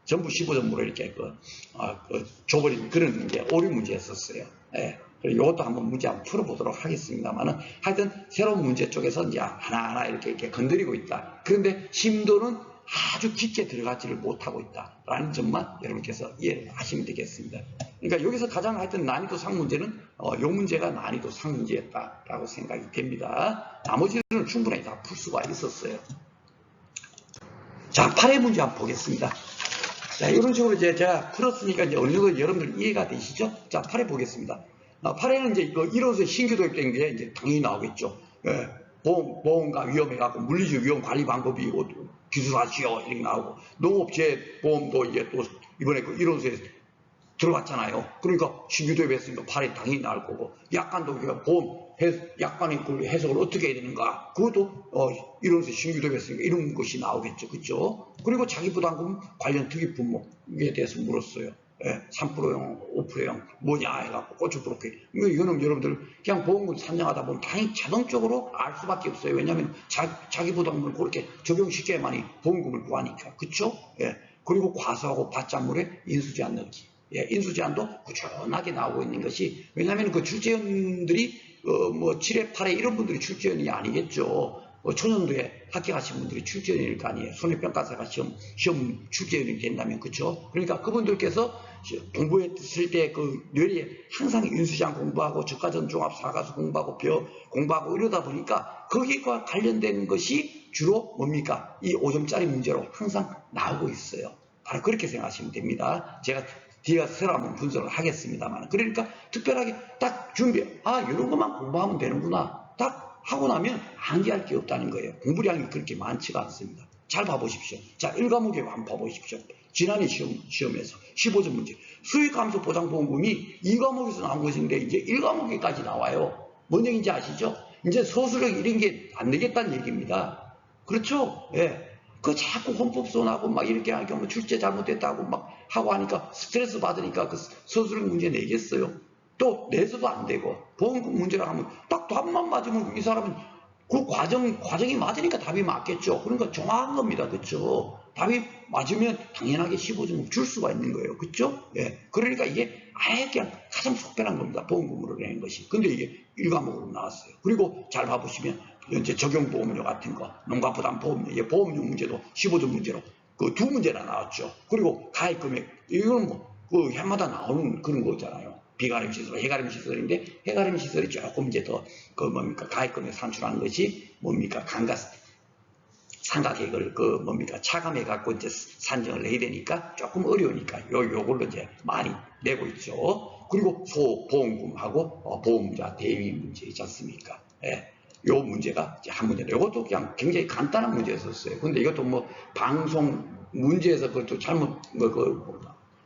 전부 15점으로 이렇게 줘버린 그런 이제 오류 문제였었어요. 예. 이것도 한번 문제 한번 풀어보도록 하겠습니다만은, 하여튼 새로운 문제 쪽에서 이제 하나하나 이렇게 건드리고 있다. 그런데 심도는 아주 깊게 들어가지를 못하고 있다라는 점만 여러분께서 이해하시면 되겠습니다. 그러니까 여기서 가장 하여튼 난이도 상 문제는 이 문제가 난이도 상 문제였다라고 생각이 됩니다. 나머지는 충분히 다 풀 수가 있었어요. 자, 8회 문제 한번 보겠습니다. 자, 이런 식으로 이제 제가 풀었으니까 이제 어느 정도 여러분들 이해가 되시죠? 자, 8회 보겠습니다. 8회는 이제 이론서 신규 도입된 게 이제 당연히 나오겠죠. 예, 보험과 위험해갖고 물리적 위험 관리 방법이 기술하시오 이렇게 나오고, 농업재보험도 이제 또 이번에 그 이론서에 들어갔잖아요. 그러니까 신규 도입했으니까 8회 당연히 나올 거고, 약관도 보험 약관의 그 해석을 어떻게 해야 되는가, 그것도 이론서 신규 도입했으니까 이런 것이 나오겠죠, 그렇죠? 그리고 자기부담금 관련 특이 품목에 대해서 물었어요. 예, 3%형, 5%형 뭐냐 해갖고 고쳐부럽게. 이거는 여러분들 그냥 보험금 산정하다 보면 당연히 자동적으로 알 수밖에 없어요. 왜냐하면 자기부담금을 그렇게 적용시켜야만이 보험금을 구하니까, 그렇죠? 예. 그리고 과소하고 받장물에 인수제한 넣기. 예, 인수제한도 꾸준하게 나오고 있는 것이, 왜냐하면 그 출제위원들이 뭐 7회, 8회 이런 분들이 출제위원이 아니겠죠. 초년도에 합격하신 분들이 출제위원일 거 아니에요. 손해평가사가 시험 출제위원이 된다면, 그렇죠? 그러니까 그분들께서 공부했을 때 그 뇌리에 항상 인수제한 공부하고 저가전 종합 사가수 공부하고 공부하고 이러다 보니까 거기과 관련된 것이 주로 뭡니까? 이 5점짜리 문제로 항상 나오고 있어요. 바로 그렇게 생각하시면 됩니다. 제가 뒤에 새로 한번 분석을 하겠습니다만. 그러니까 특별하게 딱 이런 것만 공부하면 되는구나. 딱 하고 나면 암기할 게 없다는 거예요. 공부량이 그렇게 많지가 않습니다. 잘 봐보십시오. 자, 1과목에 한번 봐보십시오. 지난해 시험에서 15점 문제. 수익감소 보장보험금이 2과목에서 나온 것인데 이제 1과목에까지 나와요. 뭔 얘기인지 아시죠? 이제 서술형 이런 게 안 되겠다는 얘기입니다. 그렇죠? 예. 그 자꾸 헌법소원하고 막 이렇게 하니까 뭐 출제 잘못됐다고 막 하고 하니까 스트레스 받으니까 그 서술형 문제 내겠어요. 또 내서도 안 되고 보험금 문제라 하면 딱 답만 맞으면 이 사람은 그 과정이 맞으니까 답이 맞겠죠. 그러니까 정확한 겁니다. 그렇죠? 답이 맞으면 당연하게 15점 줄 수가 있는 거예요. 그렇죠? 예. 그러니까 이게 아예 그냥 가장 속편한 겁니다. 보험금으로 내는 것이. 근데 이게 1과목으로 나왔어요. 그리고 잘 봐보시면 이제 적용보험료 같은 거, 농가부담보험료, 보험료 문제도 15점 문제로 그 두 문제나 나왔죠. 그리고 가입금액, 이건 뭐 그 해마다 나오는 그런 거잖아요. 비가림시설, 해가림시설인데 해가림시설이 조금 이제 더 그 뭡니까 가입금액 산출하는 것이 뭡니까 상가계획을 차감해 갖고 이제 산정을 해야 되니까 조금 어려우니까 요걸로 이제 많이 내고 있죠. 그리고 소보험금하고 보험자 대위 문제 있지 않습니까? 예. 요 문제가 이제 한 문제인데 이것도 그냥 굉장히 간단한 문제였었어요. 근데 이것도 뭐 방송 문제에서 그것도 잘못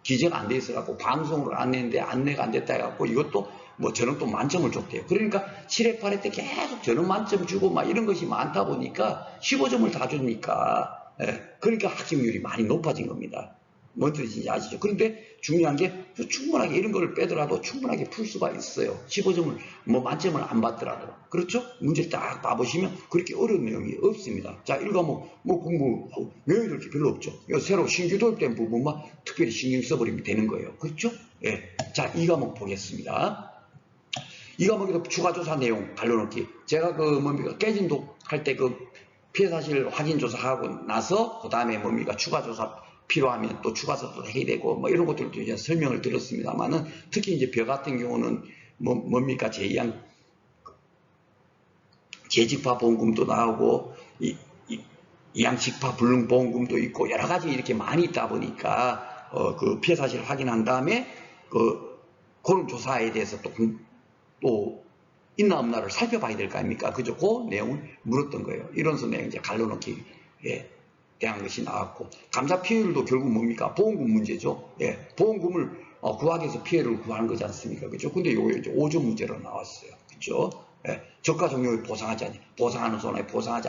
기재가 안 돼 있어갖고 방송으로 안 냈는데 안내가 안 됐다 해갖고 이것도 뭐 저는 또 만점을 줬대요. 그러니까 7회, 8회 때 계속 저는 만점 주고 막 이런 것이 많다 보니까 15점을 다 주니까 그러니까 학습률이 많이 높아진 겁니다. 뭔 뜻인지 아시죠? 그런데 중요한 게 충분하게 이런 걸 빼더라도 충분하게 풀 수가 있어요. 15점을 뭐 만점을 안 받더라도. 그렇죠? 문제를 딱 봐보시면 그렇게 어려운 내용이 없습니다. 자, 1과목 뭐 공부 외워야 될 게 별로 없죠. 새로 신규 도입된 부분만 특별히 신경 써버리면 되는 거예요. 그렇죠? 예. 자, 2과목 보겠습니다. 2과목에도 추가조사 내용 갈려놓기. 제가 깨진 독 할 때 피해 사실 확인 조사하고 나서 그 다음에 추가조사 필요하면 또 추가서도 해야 되고 뭐 이런 것들도 이제 설명을 드렸습니다만은 특히 이제 벼 같은 경우는 뭡니까 재직파 보험금도 나오고 이양식파 불능보험금도 있고 여러 가지 이렇게 많이 있다 보니까 그 피해 사실 확인한 다음에 그런 조사에 대해서 또 있나 없나를 살펴봐야 될 거 아닙니까? 그죠? 그 내용을 물었던 거예요. 이런서 내용 이제 갈라놓기 대한 것이 나왔고 감사 피해율도 결국 뭡니까? 보험금 문제죠. 예, 보험금을 구하기 위해서 피해를 구하는 거지 않습니까? 그죠? 근데 요거 이제 5점 문제로 나왔어요. 그죠? 예, 저가 종료에 보상하는 손해, 보상하지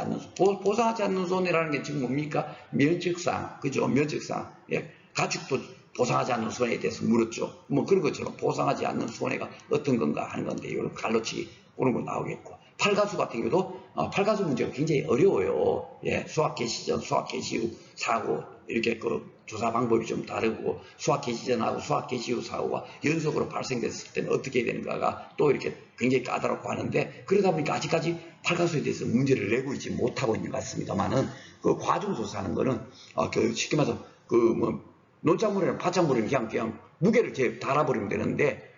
않는 손해라는 게 지금 뭡니까? 면적상, 그죠? 면적상, 예, 가축도 보상하지 않는 손해에 대해서 물었죠. 뭐 그런 것처럼 보상하지 않는 손해가 어떤 건가 하는 건데 이걸 갈라치기 그런 거 나오겠고. 팔가수 같은 경우도 팔가수 문제가 굉장히 어려워요. 예, 수확 개시 전, 수확 개시 후 사고 이렇게 조사 방법이 좀 다르고 수확 개시 전하고 수확 개시 후 사고가 연속으로 발생됐을 때는 어떻게 되는가가 또 이렇게 굉장히 까다롭고 하는데 그러다 보니까 아직까지 팔가수에 대해서 문제를 내고 있지 못하고 있는 것 같습니다만은 과중 조사하는 거는 쉽게 말해서 논작물이나 파작물은 그냥 무게를 달아버리면 되는데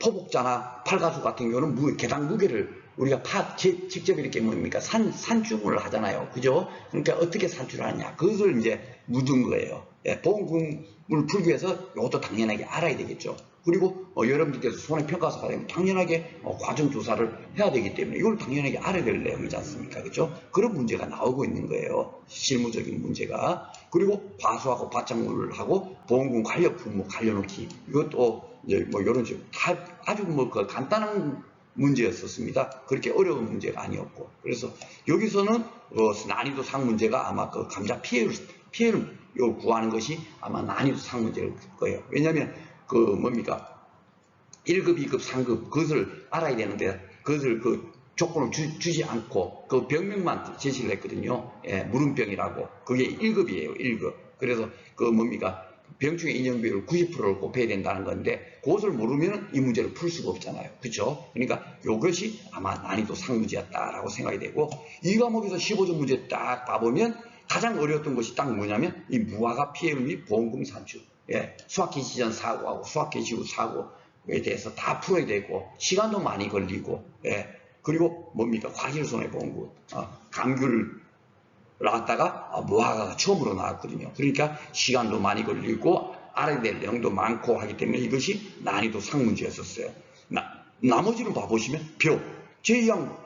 포복자나 팔가수 같은 경우는 개당 무게를 우리가 직접 이렇게 산중을 하잖아요. 그죠? 그러니까 어떻게 산출하느냐. 그것을 이제 묻은 거예요. 예, 보험금을 풀기 위해서 이것도 당연하게 알아야 되겠죠. 그리고 여러분들께서 손해평가서 받으면 당연하게 과정조사를 해야 되기 때문에 이걸 당연하게 알아야 될 내용이지 않습니까? 그죠? 그런 문제가 나오고 있는 거예요. 실무적인 문제가. 그리고 과수하고 바짝물하고 보험금 관련 품목 관련놓기. 이것도 이제 이런 식으로 아주 간단한 문제였었습니다. 그렇게 어려운 문제가 아니었고. 그래서 여기서는 난이도 상 문제가 아마 감자 피해를 구하는 것이 아마 난이도 상 문제일 거예요. 왜냐하면 1급, 2급, 3급 그것을 알아야 되는데 그것을 조건을 주지 않고 병명만 제시를 했거든요. 예, 물음병이라고. 그게 1급이에요. 1급. 그래서 병충해 인형비율 90%를 곱해야 된다는 건데 그것을 모르면 이 문제를 풀 수가 없잖아요. 그렇죠? 그러니까 이것이 아마 난이도 상문제였다라고 생각이 되고 이 과목에서 15점 문제 딱 봐보면 가장 어려웠던 것이 딱 뭐냐면 이 무화과 피해율 및 보험금 산출. 예, 수확 개시 전 사고하고 수확 개시 후 사고에 대해서 다 풀어야 되고 시간도 많이 걸리고 예, 그리고 과실손해보험금, 감귤 나왔다가 무화과가 처음으로 나왔거든요. 그러니까 시간도 많이 걸리고 알아야 될 내용도 많고 하기 때문에 이것이 난이도 상문제였었어요. 나머지를 봐보시면 표, 제2항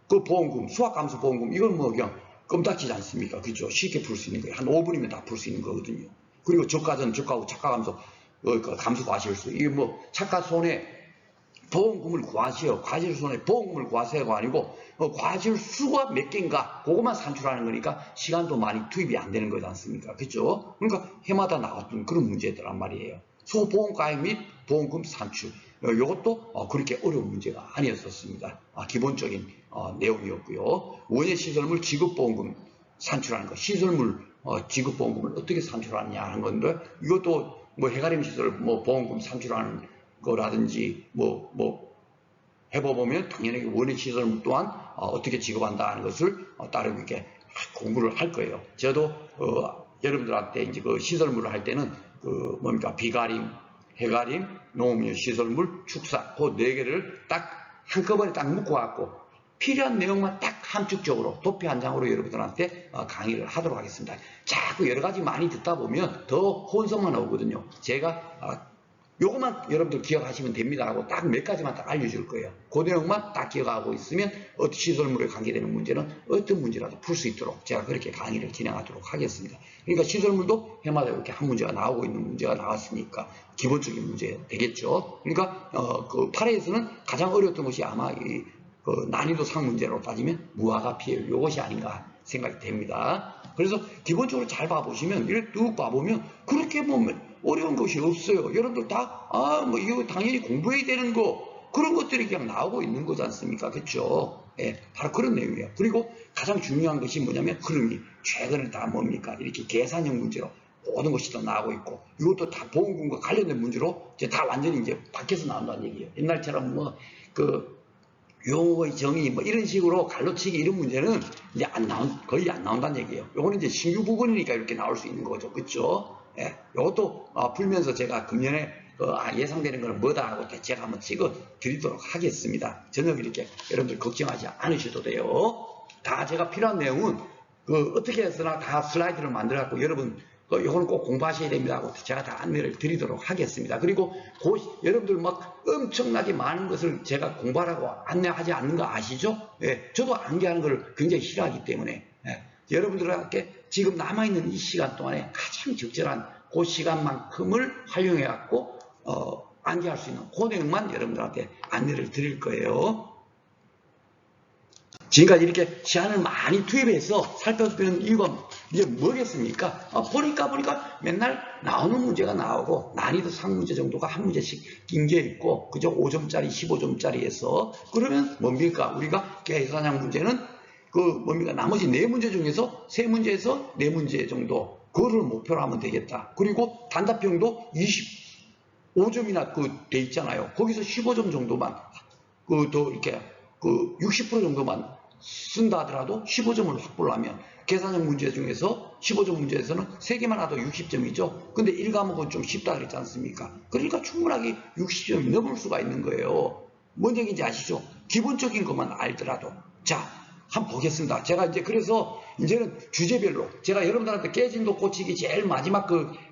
그 보험금, 수학감수 보험금 이건 뭐 그냥 껌딱지지 않습니까? 그죠? 쉽게 풀 수 있는 거예요. 한 5분이면 다 풀 수 있는 거거든요. 그리고 저가전, 저가후, 착가감소, 감수 과실수. 이게 뭐 착가손해 보험금을 구하세요. 과실손해 보험금을 구하세요가 아니고 과실수가 몇 개인가 그것만 산출하는 거니까 시간도 많이 투입이 안 되는 거지 않습니까? 그죠? 그러니까 해마다 나왔던 그런 문제들란 말이에요. 소보험가액 및 보험금 산출. 이것도 그렇게 어려운 문제가 아니었었습니다. 기본적인 내용이었고요. 원예시설물 지급보험금 산출하는 거. 시설물 지급보험금을 어떻게 산출하느냐 하는 건데 이것도 뭐 해가림 시설 뭐 보험금 산출하는 거라든지 뭐 해보면 당연히 원예 시설물 또한 어떻게 지급한다 하는 것을 따로 이렇게 공부를 할 거예요. 저도 여러분들한테 이제 그 시설물을 할 때는 그 뭡니까 비가림, 해가림, 농업용 시설물, 축사 그 네 개를 딱 한꺼번에 딱 묶어갖고 필요한 내용만 딱 함축적으로 도표 한 장으로 여러분들한테 강의를 하도록 하겠습니다. 자꾸 여러 가지 많이 듣다 보면 더 혼선만 오거든요. 제가 요것만 여러분들 기억하시면 됩니다 하고 딱 몇 가지만 딱 알려줄 거예요. 그 내용만 딱 기억하고 있으면 시설물에 관계되는 문제는 어떤 문제라도 풀 수 있도록 제가 그렇게 강의를 진행하도록 하겠습니다. 그러니까 시설물도 해마다 이렇게 한 문제가 나오고 있는 문제가 나왔으니까 기본적인 문제 되겠죠. 그러니까 그 8회에서는 가장 어려웠던 것이 아마 그 난이도 상 문제로 따지면 무화과 피해 요것이 아닌가 생각이 됩니다. 그래서 기본적으로 잘 봐보시면 이렇게 쭉 봐보면 그렇게 보면 어려운 것이 없어요. 여러분들 다 뭐 이거 당연히 공부해야 되는 거 그런 것들이 그냥 나오고 있는 거지 않습니까? 그렇죠? 예, 바로 그런 내용이에요. 그리고 가장 중요한 것이 뭐냐면 흐름이 최근에 다 뭡니까? 이렇게 계산형 문제로 모든 것이 다 나오고 있고 이것도 다 보험금과 관련된 문제로 이제 다 완전히 이제 밖에서 나온다는 얘기예요. 옛날처럼 뭐 그 용어의 정의 뭐 이런 식으로 갈로치기 이런 문제는 이제 거의 안 나온다는 얘기예요. 요거는 이제 신규 부분이니까 이렇게 나올 수 있는 거죠. 그렇죠? 예, 요것도 풀면서 제가 금년에 예상되는 건 뭐다 하고 제가 한번 찍어 드리도록 하겠습니다. 전혀 이렇게 여러분들 걱정하지 않으셔도 돼요. 다 제가 필요한 내용은 어떻게 해서나 다 슬라이드를 만들어 갖고 여러분 요거는 꼭 공부하셔야 됩니다 하고 제가 다 안내를 드리도록 하겠습니다. 그리고 여러분들 막 엄청나게 많은 것을 제가 공부하라고 안내하지 않는 거 아시죠? 예, 저도 암기하는 걸 굉장히 싫어하기 때문에 여러분들에게 지금 남아있는 이 시간 동안에 가장 적절한 그 시간만큼을 활용해 갖고 암기할 수 있는 그 내용만 여러분들한테 안내를 드릴 거예요. 지금까지 이렇게 시간을 많이 투입해서 살펴보는 이유가 이제 뭐겠습니까? 보니까 맨날 나오는 문제가 나오고 난이도 상문제 정도가 한 문제씩 낀 게 있고 그저 5점짜리 15점짜리에서 그러면 뭡니까? 우리가 계산형 문제는 뭡니까? 나머지 4문제 중에서 3문제에서 4문제 정도 그거를 목표로 하면 되겠다. 그리고 단답형도 25점이나 돼 있잖아요. 거기서 15점 정도만 더 이렇게 60% 정도만 쓴다 하더라도 15점을 확보를 하면 계산형 문제 중에서 15점 문제에서는 3개만 하도 60점이죠. 근데 1과목은 좀 쉽다 그랬지 않습니까? 그러니까 충분하게 60점이 넘을 수가 있는 거예요. 뭔 얘기인지 아시죠? 기본적인 것만 알더라도. 자, 한번 보겠습니다. 제가 이제 그래서 이제는 주제별로 제가 여러분들한테 깨진도 고치기 제일 마지막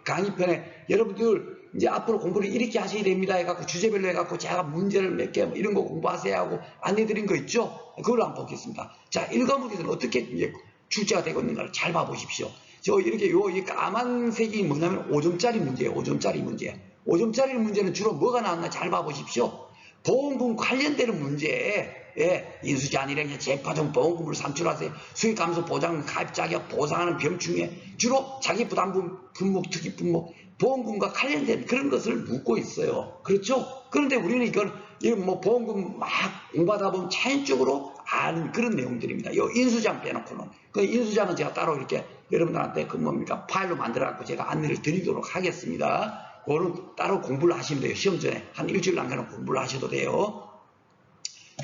강의편에 여러분들 이제 앞으로 공부를 이렇게 하셔야 됩니다 해갖고 주제별로 해갖고 제가 문제를 몇 개 이런 거 공부하세요 하고 안내드린 거 있죠? 그걸 한번 보겠습니다. 자, 1과목에서는 어떻게 이제 출제가 되고 있는가를 잘 봐보십시오. 저 이렇게 이 까만 색이 뭐냐면 5점짜리 문제예요. 5점짜리 문제. 5점짜리 문제는 주로 뭐가 나왔나 잘 봐보십시오. 보험금 관련되는 문제. 예, 인수자니랑 재파전 보험금을 산출하세요. 수익감소 보장, 가입자격 보상하는 병충해 주로 자기부담금, 분목, 특이분목, 보험금과 관련된 그런 것을 묻고 있어요. 그렇죠? 그런데 우리는 이건 뭐 보험금 막 공부하다 보면 자연적으로 아는 그런 내용들입니다. 이 인수장 빼놓고는. 그 인수장은 제가 따로 이렇게 여러분들한테 뭡니까? 파일로 만들어갖고 제가 안내를 드리도록 하겠습니다. 그거는 따로 공부를 하시면 돼요. 시험 전에 한 일주일 남겨놓고 공부를 하셔도 돼요.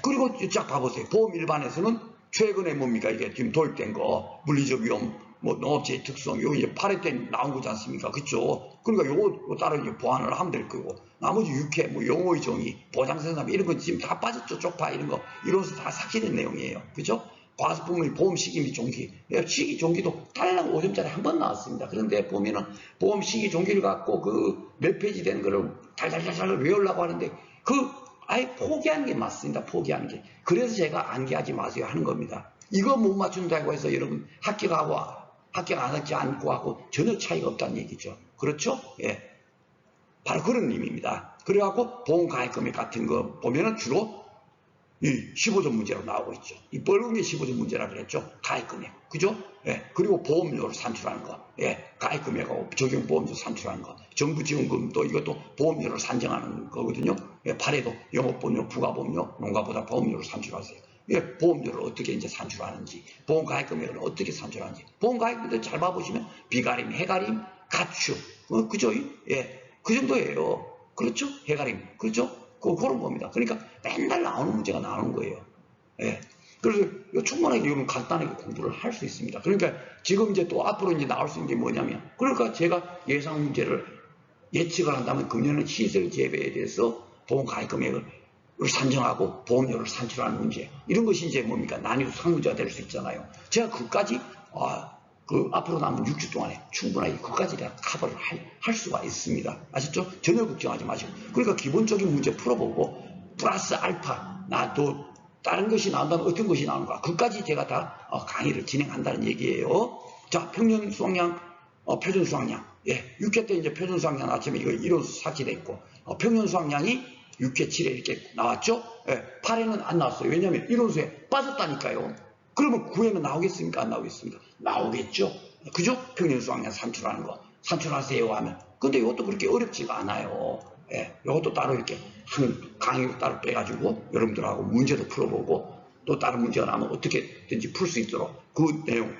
그리고 쫙 봐보세요. 보험 일반에서는 최근에 뭡니까? 이게 지금 도입된 거, 물리적 위험, 뭐 농업체의 특성, 이거 이제 8회 때 나온 거지 않습니까? 그쵸? 그러니까 요거 따로 이제 보완을 하면 될 거고, 나머지 6회, 뭐 용어의 정의, 보장생산 이런 건 지금 다 빠졌죠. 쪽파 이런 거, 이로서 다 삭제된 내용이에요. 그죠? 과소품의 보험 시기 및 종기. 시기 종기도 달랑 5점짜리 한 번 나왔습니다. 그런데 보면은 보험 시기 종기를 갖고 그 몇 페이지 된 거를 달달달달 외우려고 하는데 아예 포기하는 게 맞습니다. 포기하는 게. 그래서 제가 암기하지 마세요 하는 겁니다. 이거 못 맞춘다고 해서 여러분 합격하고 합격 안 하지 않고 하고 전혀 차이가 없다는 얘기죠. 그렇죠? 예. 바로 그런 의미입니다. 그래갖고 보험 가입 금액 같은 거 보면은 주로 이 15점 문제로 나오고 있죠. 이 뻘건 게 15점 문제라 그랬죠. 가입 금액. 그죠? 예. 그리고 보험료를 산출하는 거. 예. 가입 금액하고 적용 보험료 산출하는 거. 정부 지원금도 이것도 보험료를 산정하는 거거든요. 예. 발에도 영업보험료, 부가보험료, 농가보다 보험료를 산출하세요. 예. 보험료를 어떻게 이제 산출하는지, 보험 가입 금액을 어떻게 산출하는지. 보험 가입 금액 잘 봐보시면 비가림, 해가림, 가축. 그죠? 예. 그 정도예요. 그렇죠? 해가림. 그렇죠? 그런 겁니다. 그러니까 맨날 나오는 문제가 나오는 거예요. 예. 그래서 충분하게 여러분 간단하게 공부를 할 수 있습니다. 그러니까 지금 이제 또 앞으로 이제 나올 수 있는 게 뭐냐면, 그러니까 제가 예상 문제를 예측을 한다면 금년은 시설 재배에 대해서 보험 가입 금액을 산정하고 보험료를 산출하는 문제. 이런 것이 이제 뭡니까? 난이도 상문제가 될 수 있잖아요. 제가 그까지, 앞으로 남은 6주 동안에 충분하게 그까지 내가 커버를 할 수가 있습니다. 아셨죠? 전혀 걱정하지 마시고. 그러니까 기본적인 문제 풀어보고, 플러스 알파, 나도 다른 것이 나온다면 어떤 것이 나오는가. 그까지 제가 다 강의를 진행한다는 얘기예요. 자, 평년 수확량, 표준 수확량. 예, 6회 때 이제 표준 수확량 나왔지만 이거 이론수 삭제됐고, 평년 수확량이 6회, 7회 이렇게 나왔죠? 예, 8회는 안 나왔어요. 왜냐하면 이론수에 빠졌다니까요. 그러면 9회는 나오겠습니까? 안 나오겠습니까? 나오겠죠? 그죠? 평년 수확량 산출하는 거. 산출하세요 하면. 근데 이것도 그렇게 어렵지가 않아요. 예, 이것도 따로 이렇게 한 강의로 따로 빼가지고 여러분들하고 문제도 풀어보고 또 다른 문제가 나면 어떻게든지 풀 수 있도록 그 내용,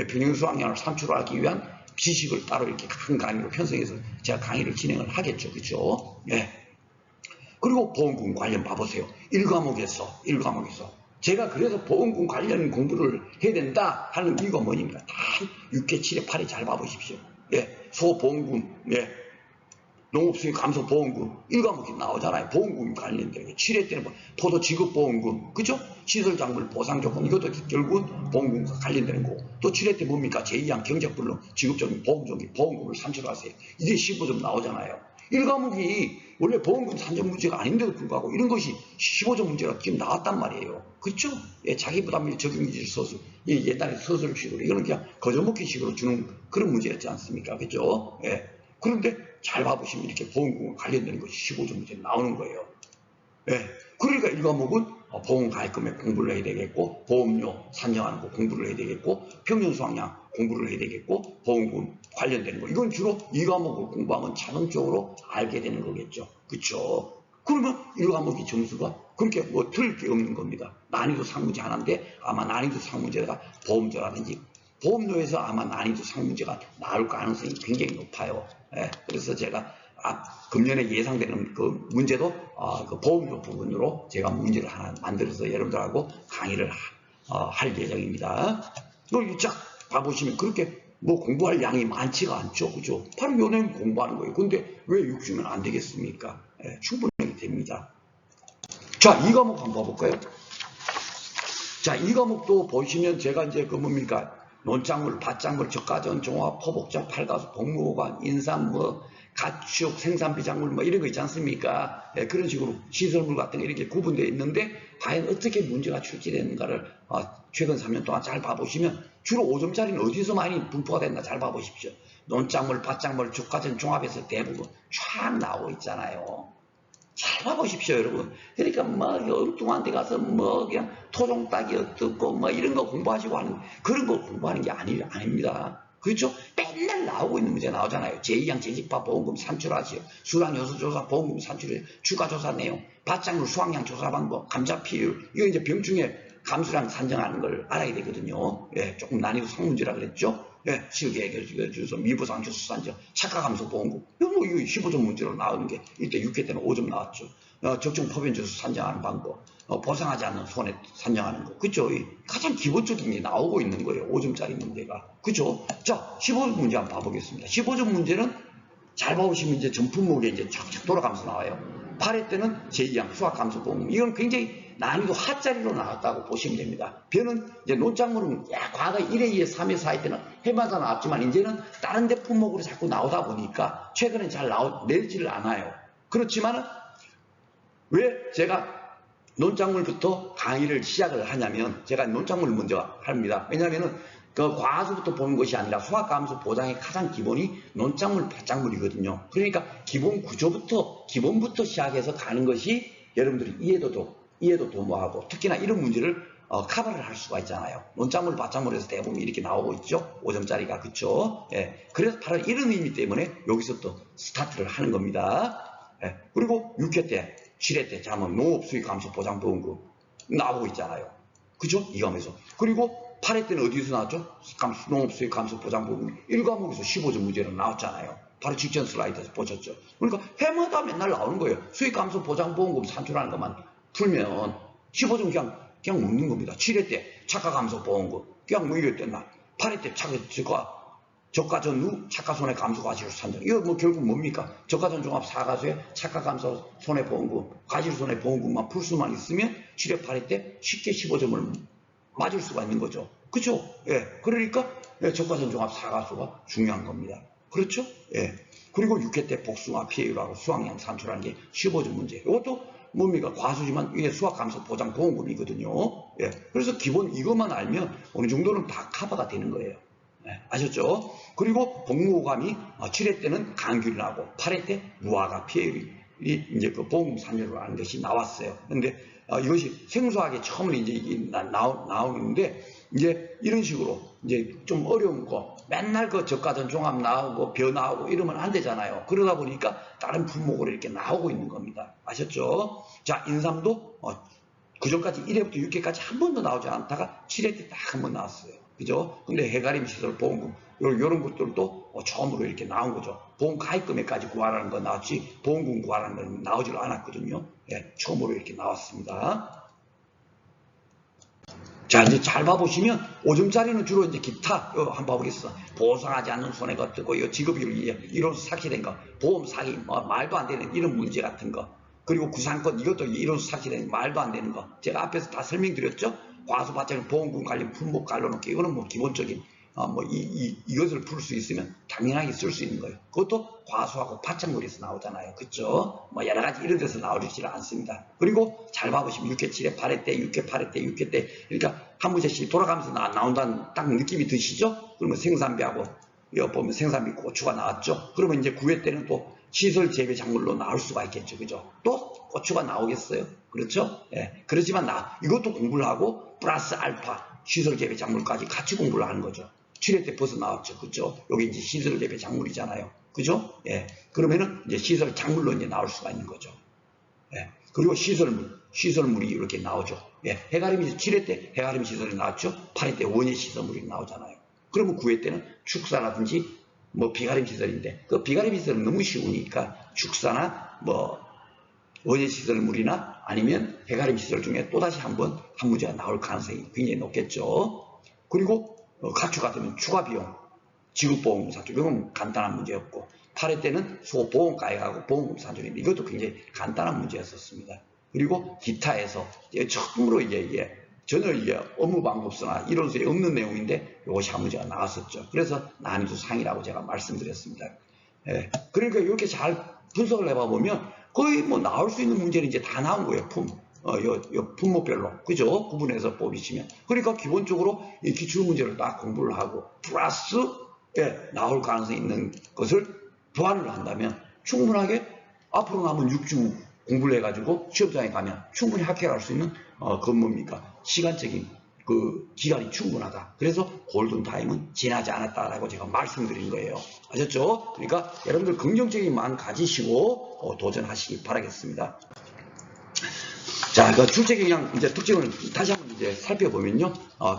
평년 수확량을 산출하기 위한 지식을 따로 이렇게 큰 강의로 편성해서 제가 강의를 진행을 하겠죠. 그죠? 예. 그리고 보험금 관련 봐보세요. 1과목에서 제가 그래서 보험금 관련 공부를 해야 된다 하는 이유가 뭐입니까? 다 6회, 7회, 8회 잘 봐보십시오. 예, 소보험금, 예, 농업수익 감소 보험금 1과목이 나오잖아요. 보험금 관련된 게 7회 때는 포도 지급 보험금, 그죠? 시설 작물 보상 조건 이것도 결국은 보험금과 관련되는 거고 또 7회 때 뭡니까? 제2항 경제불능 지급적인 보험적인 보험금을 산출하세요. 이게 15점 나오잖아요. 1과목이 원래 보험금 산정 문제가 아닌데도 불구하고 이런 것이 15점 문제가 지금 나왔단 말이에요. 그렇죠? 예, 자기부담률 적용기질 서술, 옛날에 서술식으로 이거는 그냥 거저먹기식으로 주는 그런 문제였지 않습니까? 그렇죠? 예. 그런데 잘 봐보시면 이렇게 보험금과 관련되는 것이 15점 문제 나오는 거예요. 예. 그러니까 1과목은 보험 가입 금액 공부를 해야 되겠고, 보험료 산정하는 거 공부를 해야 되겠고, 평년 수확량 공부를 해야 되겠고, 보험금 관련되는 거. 이건 주로 2과목을 공부하면 자동적으로 알게 되는 거겠죠. 그쵸? 그러면 1과목이 점수가 그렇게 뭐 틀릴 게 없는 겁니다. 난이도 상문제 하나인데 아마 난이도 상문제가 보험료라든지 보험료에서 아마 난이도 상문제가 나올 가능성이 굉장히 높아요. 예. 그래서 제가 금년에 예상되는 그 문제도 그 보험료 부분으로 제가 문제를 하나 만들어서 여러분들하고 강의를 할 예정입니다. 이걸 쫙 봐보시면 그렇게 뭐 공부할 양이 많지가 않죠. 그죠? 바로 요 내용 공부하는 거예요. 근데 왜 6주면 안 되겠습니까? 예, 충분히 됩니다. 자, 2과목 한번 봐볼까요? 자, 2과목도 보시면 제가 이제 그 뭡니까? 논작물, 밭작물, 적가전, 종합, 포복장, 팔가수, 복무관, 인삼, 가축, 생산비 작물 이런 거 있지 않습니까? 예, 그런 식으로 시설물 같은 게 이렇게 구분되어 있는데 과연 어떻게 문제가 출제되는가를 최근 3년 동안 잘 봐보시면 주로 5점짜리는 어디서 많이 분포가 됐나 잘 봐보십시오. 논작물, 밭작물, 적가전, 종합에서 대부분 쫙 나오고 있잖아요. 잘 봐보십시오, 여러분. 그러니까 엉뚱한 데 가서 그냥 토종 따기 어떻고 이런 거 공부하시고 하는 그런 거 공부하는 게 아닙니다. 그렇죠? 맨날 나오고 있는 문제 나오잖아요. 제2항 재직파 보험금 산출하시오. 수량 요소 조사 보험금 산출해 추가 조사 내용, 밭작물 수확량 조사 방법, 감자 피율 이거 이제 병충해 감수량 산정하는 걸 알아야 되거든요. 예, 조금 난이도 상문제라 그랬죠. 예, 실계 주소 미부상 주소 산정 착화 감소 보험금 이거 15점 문제로 나오는 게 이때 6회 때는 5점 나왔죠. 적정 포변 주소 산정하는 방법, 보상하지 않는 손해 산정하는 거, 그죠? 가장 기본적인 게 나오고 있는 거예요. 5점짜리 문제가, 그죠? 자, 15점 문제 한번 봐보겠습니다. 15점 문제는 잘 봐보시면 이제 전품목에 이제 착착 돌아가면서 나와요. 8회 때는 제2항 수학함수보험. 이건 굉장히 난이도 하짜리로 나왔다고 보시면 됩니다. 변은 이제 논작물은 과거 1회, 2회, 3회, 4회 때는 해마다 나왔지만 이제는 다른 데 품목으로 자꾸 나오다 보니까 최근에 잘 내지를 않아요. 그렇지만은 왜 제가 논작물부터 강의를 시작을 하냐면 제가 논작물을 먼저 합니다. 왜냐하면은 그 과수부터 보는 것이 아니라 수학감수 보장의 가장 기본이 논작물, 밭작물이거든요. 그러니까 기본 구조부터 기본부터 시작해서 가는 것이 여러분들이 이해도 도모하고 특히나 이런 문제를 커버를 할 수가 있잖아요. 논작물, 밭작물에서 대부분 이렇게 나오고 있죠. 5점짜리가 그쵸? 예. 그래서 바로 이런 의미 때문에 여기서 또 스타트를 하는 겁니다. 예. 그리고 6회 때, 7회 때 자면 농업수익감수 보장보험금 나오고 있잖아요. 그죠? 이 과목에서. 그리고 8회 때는 어디서 나왔죠? 농업수익 감소 보장보험이 1과목에서 15점 문제로 나왔잖아요. 바로 직전 슬라이드에서 보셨죠. 그러니까 해마다 맨날 나오는 거예요. 수익 감소 보장보험금 산출하는 것만 풀면 15점 그냥 묻는 겁니다. 7회 때 차가 감소 보험금 그냥 뭐 이랬댔나. 8회 때 저가 전후 차가 손해 감소 과실수 산정. 이거 뭐 결국 뭡니까? 저가 전 종합 사과수에 차가 감소 손해 보험금, 과실수 손해 보험금만 풀 수만 있으면 7회 8회 때 쉽게 15점을 맞을 수가 있는 거죠. 그렇죠? 예. 그러니까 저가전 종합 사과수가 중요한 겁니다. 그렇죠? 예. 그리고 6회 때 복숭아 피해율하고 수확량 산출하는 게 15점 문제. 이것도 뭡니까? 과수지만 이게 수확 감소 보장 보험금이거든요. 예. 그래서 기본 이것만 알면 어느 정도는 다 커버가 되는 거예요. 예. 아셨죠? 그리고 복무감이 7회 때는 감귤이 나고 8회 때 무화과 피해율이 이제 그 보험금 산출을 하는 것이 나왔어요. 그런데 이것이 생소하게 처음으로 이제 나오는데 이제 이런 식으로 이제 좀 어려운 거 맨날 그 저가전 종합 나오고 벼 나오고 이러면 안 되잖아요. 그러다 보니까 다른 품목으로 이렇게 나오고 있는 겁니다. 아셨죠? 자, 인삼도 그 전까지 1회부터 6회까지 한 번도 나오지 않다가 7회 때 딱 한 번 나왔어요. 그죠? 근데 해가림 시설 보험금 이런 것들도 처음으로 이렇게 나온 거죠. 보험 가입금액까지 구하라는 거 나왔지 보험금 구하라는 건 나오질 않았거든요. 예, 처음으로 이렇게 나왔습니다. 자, 이제 잘 봐보시면 5점짜리는 주로 이제 기타 한번 봐보겠어. 보상하지 않는 손해가 뜨고 지급이율 이론수 삭제된 거, 보험 사기 말도 안 되는 이런 문제 같은 거, 그리고 구상권 이것도 이론수 삭제된 말도 안 되는 거 제가 앞에서 다 설명드렸죠. 과수받자는 보험금 관련 품목 갈라놓기 이거는 뭐 기본적인 이것을 풀 수 있으면 당연하게 쓸 수 있는 거예요. 그것도 과수하고 밭작물에서 나오잖아요. 그쵸? 뭐 여러 가지 이런 데서 나오지를 않습니다. 그리고 잘 봐보시면 6회 7회 8회 때 6회 8회 때 6회 때 그러니까 한 문제씩 돌아가면서 나온다는 딱 느낌이 드시죠? 그러면 생산비하고 여기 보면 생산비 고추가 나왔죠? 그러면 이제 9회 때는 또 시설 재배 작물로 나올 수가 있겠죠. 그죠? 또 고추가 나오겠어요? 그렇죠? 예. 그렇지만 이것도 공부를 하고 플러스 알파 시설 재배 작물까지 같이 공부를 하는 거죠. 7회 때 벌써 나왔죠. 그죠? 여기 이제 시설 재배 작물이잖아요. 그죠? 예. 그러면은 이제 시설 작물로 이제 나올 수가 있는 거죠. 예. 그리고 시설물이 이렇게 나오죠. 예. 해가림 7회 때 해가림 시설이 나왔죠. 8회 때 원예 시설물이 나오잖아요. 그러면 9회 때는 축사라든지 뭐 비가림 시설인데 그 비가림 시설은 너무 쉬우니까 축사나 뭐 원예 시설물이나 아니면 해가림 시설 중에 또다시 한 문제가 나올 가능성이 굉장히 높겠죠. 그리고 가축 같으면 추가 비용, 지급보험금 산출 이건 간단한 문제였고 8회 때는 소보험가액하고 보험금 산출인데 이것도 굉장히 간단한 문제였었습니다. 그리고 기타에서 처음으로 이게 전혀 이게 업무 방법서나 이론서에 없는 내용인데 이것이 한 문제가 나왔었죠. 그래서 난이도 상이라고 제가 말씀드렸습니다. 예, 그러니까 이렇게 잘 분석을 해봐 보면 거의 뭐 나올 수 있는 문제는 이제 다 나온 거예요. 요 품목별로. 그죠? 구분해서 뽑으시면. 그러니까 기본적으로 이 기출문제를 딱 공부를 하고 플러스 나올 가능성이 있는 것을 보완을 한다면 충분하게 앞으로 남은 6주 공부를 해가지고 시험장에 가면 충분히 합격할 수 있는 그건 뭡니까? 시간적인 그 기간이 충분하다. 그래서 골든타임은 지나지 않았다라고 제가 말씀드린 거예요. 아셨죠? 그러니까 여러분들 긍정적인 마음 가지시고 도전하시기 바라겠습니다. 자, 그 출제 경향 이제 특징을 다시 한번 이제 살펴보면요.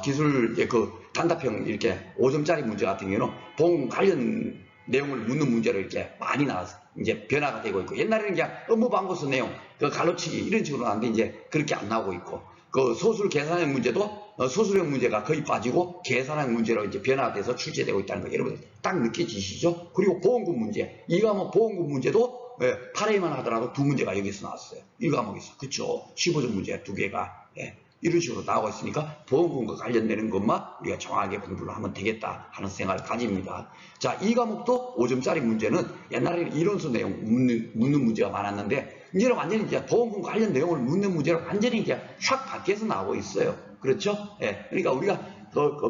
기술 그 단답형 이렇게 5점짜리 문제 같은 경우는 보험 관련 내용을 묻는 문제로 이렇게 많이 나와서 이제 변화가 되고 있고 옛날에는 그냥 업무 방고서 내용, 그 갈로치기 이런 식으로 나왔는데 이제 그렇게 안 나오고 있고 그 소술 계산형 문제도 소술형 문제가 거의 빠지고 계산형 문제로 이제 변화돼서 출제되고 있다는 거 여러분 딱 느껴지시죠? 그리고 보험금 문제, 이 과목 보험금 문제도 예, 8A만 하더라도 2문제가 여기서 나왔어요. 1과목에서. 그쵸? 15점 문제 2개가. 예, 이런 식으로 나오고 있으니까 보험금과 관련되는 것만 우리가 정확하게 공부를 하면 되겠다 하는 생각을 가집니다. 자, 이 과목도 5점짜리 문제는 옛날에는 이론서 내용 묻는 문제가 많았는데 이제는 완전히 이제 보험금 관련 내용을 묻는 문제로 완전히 이제 샥 바뀌어서 나오고 있어요. 그렇죠? 예, 그러니까 우리가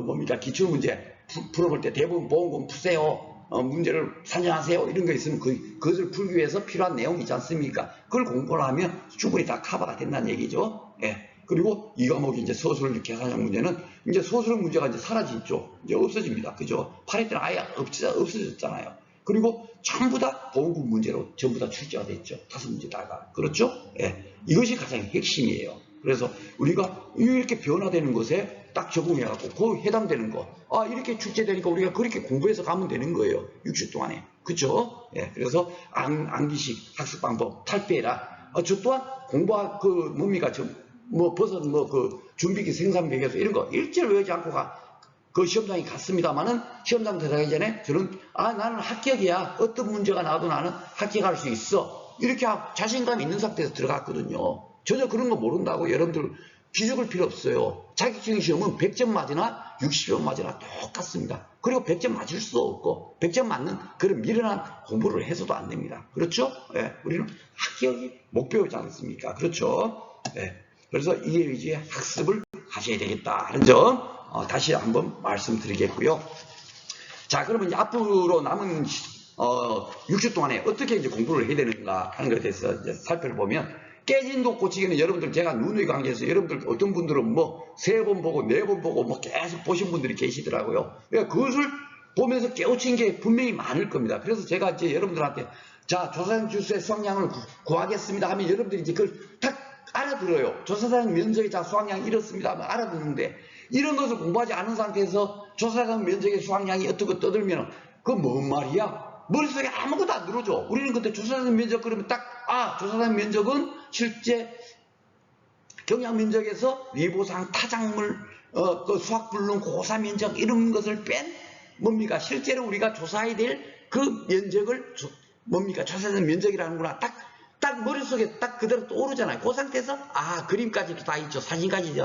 뭡니까? 기출문제 풀어볼 때 대부분 보험금 푸세요. 문제를 산정하세요. 이런 거 있으면 그것을 풀기 위해서 필요한 내용이 있지 않습니까? 그걸 공부를 하면 충분히 다 커버가 된다는 얘기죠. 예. 그리고 이 과목이 이제 서술 계산형 문제는 이제 서술 문제가 이제 사라지죠. 이제 없어집니다. 그죠? 8회 때는 아예 없어졌잖아요. 그리고 전부 다 보험금 문제로 전부 다 출제가 됐죠. 5문제 다가. 그렇죠? 예. 이것이 가장 핵심이에요. 그래서 우리가 이렇게 변화되는 것에 딱 적응해갖고 그 해당되는 거, 아 이렇게 출제되니까 우리가 그렇게 공부해서 가면 되는 거예요. 6주 동안에. 그쵸? 예, 그래서 암기식 학습 방법 탈피해라. 저 또한 공부할 뭡니까 버섯 준비기 생산백에서 이런 거 일제를 외우지 않고 그 시험장에 갔습니다만은 시험장 들어가기 전에 저는 나는 합격이야. 어떤 문제가 나와도 나는 합격할 수 있어. 이렇게 자신감 있는 상태에서 들어갔거든요. 전혀 그런 거 모른다고 여러분들 기죽을 필요 없어요. 자격증 시험은 100점 맞으나 60점 맞으나 똑같습니다. 그리고 100점 맞을 수 없고 100점 맞는 그런 미련한 공부를 해서도 안 됩니다. 그렇죠? 예, 우리는 합격이 목표이지 않습니까? 그렇죠? 예, 그래서 이에 이제 학습을 하셔야 되겠다 하는 점 다시 한번 말씀드리겠고요. 자, 그러면 이제 앞으로 남은 6주 동안에 어떻게 이제 공부를 해야 되는가 하는 것에 대해서 이제 살펴보면 깨진 독 고치기는 여러분들 제가 누누이 강조해서 여러분들 어떤 분들은 뭐 3번 보고 4번 보고 뭐 계속 보신 분들이 계시더라고요. 그러니까 그것을 보면서 깨우친 게 분명히 많을 겁니다. 그래서 제가 이제 여러분들한테 자, 조사장 주수의 수학량을 구하겠습니다 하면 여러분들이 이제 그걸 딱 알아들어요. 조사장 면적의 수학량이 이렇습니다 하면 알아듣는데 이런 것을 공부하지 않은 상태에서 조사장 면적의 수학량이 어떻게 떠들면 그건 뭔 말이야? 머릿속에 아무것도 안 들어오죠. 우리는 그때 조사장 면적 그러면 딱 조사장 면적은 실제 경량 면적에서 위보상 타작물 그 수학불능 고사 면적 이런 것을 뺀 뭡니까? 실제로 우리가 조사해야 될 그 면적을 뭡니까? 조사장 면적이라는구나. 딱 머릿속에 딱 그대로 떠오르잖아요. 그 상태에서 그림까지도 다 있죠. 사진까지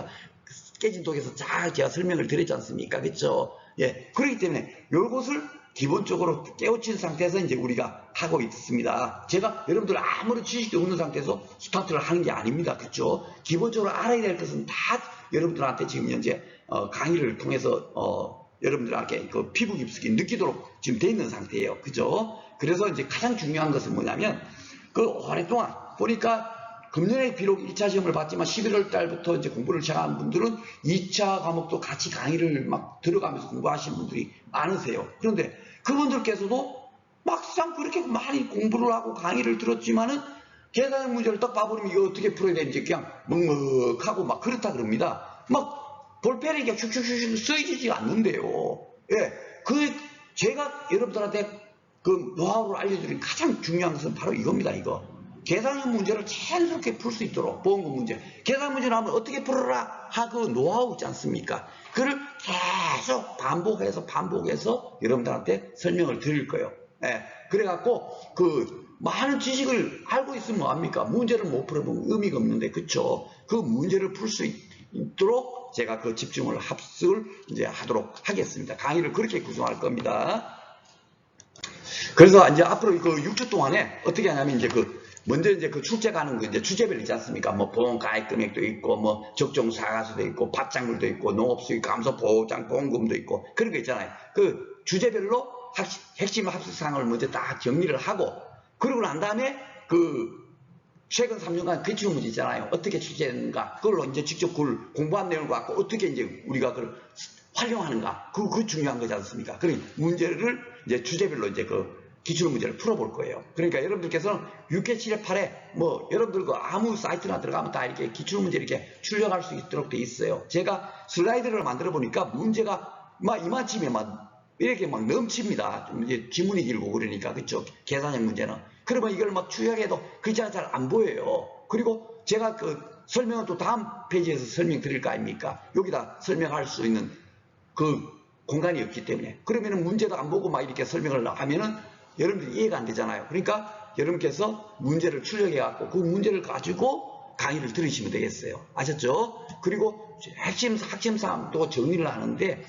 깨진 독에서 잘 제가 설명을 드렸지 않습니까? 그렇죠? 예. 그렇기 때문에 요것을 기본적으로 깨우친 상태에서 이제 우리가 하고 있습니다. 제가 여러분들 아무런 지식도 없는 상태에서 스타트를 하는 게 아닙니다. 그렇죠? 기본적으로 알아야 될 것은 다 여러분들한테 지금 현재 강의를 통해서 여러분들한테 그 피부 깊숙이 느끼도록 지금 돼 있는 상태예요. 그죠? 그래서 이제 가장 중요한 것은 뭐냐면 오랫동안 보니까 금년에 비록 1차 시험을 봤지만 11월 달부터 이제 공부를 시작한 분들은 2차 과목도 같이 강의를 막 들어가면서 공부하시는 분들이 많으세요. 그런데 그분들께서도 막상 그렇게 많이 공부를 하고 강의를 들었지만은 계산 문제를 딱 봐버리면 이거 어떻게 풀어야 되는지 그냥 먹먹하고 막 그렇다 그럽니다. 막 볼펜에 이게 슉슉슉슉 쓰여지지 않는데요. 예, 제가 여러분들한테 그 노하우를 알려드린 가장 중요한 것은 바로 이겁니다. 이거. 계산형 문제를 자연스럽게 풀 수 있도록 보험금 문제. 계산 문제 나오면 어떻게 풀어라 하고 노하우 있지 않습니까? 그걸 계속 반복해서 여러분들한테 설명을 드릴 거예요. 예. 그래갖고 많은 지식을 알고 있으면 뭐합니까? 문제를 못 풀어보면 의미가 없는데, 그쵸? 그 문제를 풀 수 있도록 제가 그 집중을 합숙을 이제 하도록 하겠습니다. 강의를 그렇게 구성할 겁니다. 그래서 이제 앞으로 그 6주 동안에 어떻게 하냐면 이제 먼저 이제 출제 가는 거 이제 주제별 있지 않습니까? 뭐 보험 가입 금액도 있고 뭐 적정 사과수도 있고 밭작물도 있고 농업수익 감소 보장 보험금도 있고 그런 거 있잖아요. 그 주제별로 핵심 합숙사항을 먼저 딱 정리를 하고 그러고 난 다음에 최근 3년간 기출 문제 있잖아요. 어떻게 출제했는가 그걸로 이제 직접 그걸 공부한 내용을 갖고 어떻게 이제 우리가 그걸 활용하는가 그 중요한 거지 않습니까? 그러니 문제를 이제 주제별로 이제 기출 문제를 풀어볼 거예요. 그러니까 여러분들께서는 6회, 7회, 8회 뭐 여러분들 아무 사이트나 들어가면 다 이렇게 기출 문제 이렇게 출력할 수 있도록 돼 있어요. 제가 슬라이드를 만들어 보니까 문제가 막 이만큼에 막 이렇게 막 넘칩니다. 좀 이제 지문이 길고 그러니까 그쵸? 계산형 문제는. 그러면 이걸 막 추적해도 글자가 잘 안 보여요. 그리고 제가 설명은 또 다음 페이지에서 설명드릴 거 아닙니까? 여기다 설명할 수 있는 공간이 없기 때문에. 그러면은 문제도 안 보고 막 이렇게 설명을 하면은 여러분들이 이해가 안 되잖아요. 그러니까 여러분께서 문제를 출력해 갖고 그 문제를 가지고 강의를 들으시면 되겠어요. 아셨죠? 그리고 핵심 학점 사항도 정리를 하는데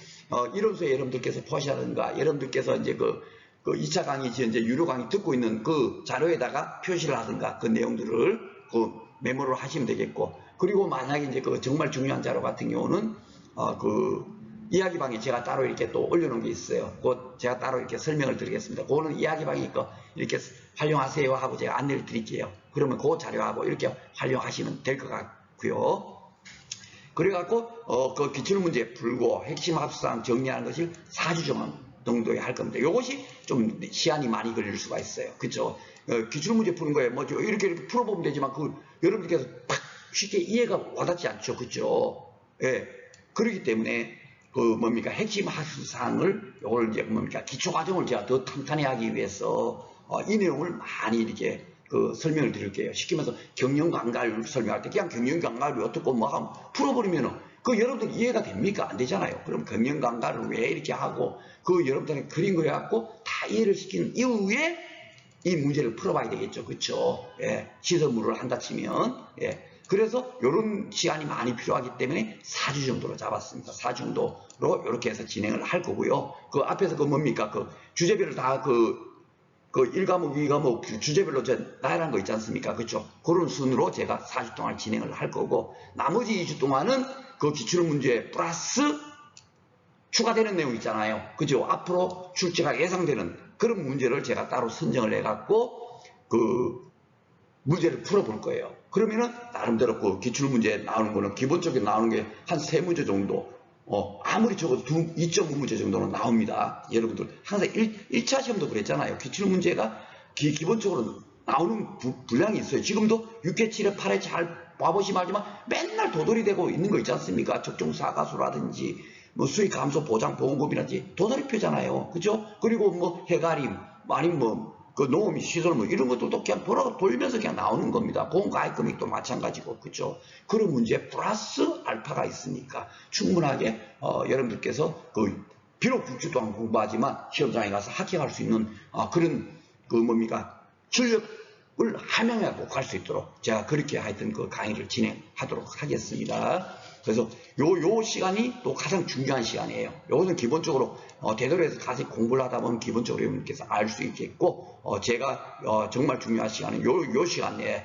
이론서에 여러분들께서 보시라든가 여러분들께서 이제 그 2차 강의 이제 유료 강의 듣고 있는 그 자료에다가 표시를 하든가 그 내용들을 그 메모를 하시면 되겠고, 그리고 만약에 이제 그 정말 중요한 자료 같은 경우는 그 이야기방에 제가 따로 이렇게 또 올려놓은 게 있어요. 곧 제가 따로 이렇게 설명을 드리겠습니다. 그거는 이야기방이니까 이렇게 활용하세요 하고 제가 안내를 드릴게요. 그러면 그 자료하고 이렇게 활용하시면 될 것 같고요. 그래갖고 그 기출문제 풀고 핵심 합수사항 정리하는 것을 4주 정도에 할 겁니다. 이것이 좀 시간이 많이 걸릴 수가 있어요. 그렇죠? 기출문제 푸는 거에 뭐 이렇게 풀어보면 되지만 그 여러분들께서 딱 쉽게 이해가 와닿지 않죠. 그렇죠? 예. 그렇기 때문에 그 뭡니까 핵심 합수사항을 요걸 이제 뭡니까 기초 과정을 제가 더 탄탄히 하기 위해서 이 내용을 많이 이렇게 그 설명을 드릴게요. 시키면서 경영관과를 설명할 때 그냥 경영관과를 어떻고 뭐 하면 풀어버리면은 그 여러분들 이해가 됩니까? 안 되잖아요. 그럼 경영관과를 왜 이렇게 하고 그 여러분들이 그린 거 해갖고 다 이해를 시킨 이후에 이 문제를 풀어봐야 되겠죠. 그렇죠? 예. 시설물을 한다 치면 예. 그래서 이런 시간이 많이 필요하기 때문에 4주 정도로 잡았습니다. 4주 정도로 이렇게 해서 진행을 할 거고요. 그 앞에서 그 뭡니까? 그 주제별로 다 그 1과목, 2과목 주제별로 나열한 거 있지 않습니까? 그렇죠? 그런 순으로 제가 4주 동안 진행을 할 거고, 나머지 2주 동안은 그 기출문제 플러스 추가되는 내용 있잖아요. 그죠? 앞으로 출제가 예상되는 그런 문제를 제가 따로 선정을 해갖고 그 문제를 풀어볼 거예요. 그러면은 나름대로 그 기출문제 나오는 거는 기본적으로 나오는 게 한 3문제 정도, 아무리 적어도 2.5문제 정도는 나옵니다. 여러분들 항상 1차 시험도 그랬잖아요. 기출문제가 기본적으로 나오는 분량이 있어요. 지금도 6회, 7회, 8회 잘 봐보시면 알지만 맨날 도돌이되고 있는 거 있지 않습니까? 적중사가수라든지 뭐 수익 감소 보장 보험금이라든지 도돌이표잖아요. 그죠? 그리고 뭐 해가림, 아니면 뭐 그 농업 시설 뭐 이런 것들도 그냥 돌면서 그냥 나오는 겁니다. 보험가입금이 또 마찬가지고, 그죠? 그런 문제 플러스 알파가 있으니까 충분하게 여러분들께서 그 비록 6주 동안 공부하지만 시험장에 가서 합격할 수 있는 그런 그 뭡니까 실력을 함양하고 갈 수 있도록 제가 그렇게 하여튼 그 강의를 진행하도록 하겠습니다. 그래서 요 시간이 또 가장 중요한 시간이에요. 요것은 기본적으로 되도록해서 같이 공부를 하다 보면 기본적으로 여러분께서 알 수 있겠고, 제가 정말 중요한 시간은 요 시간 내에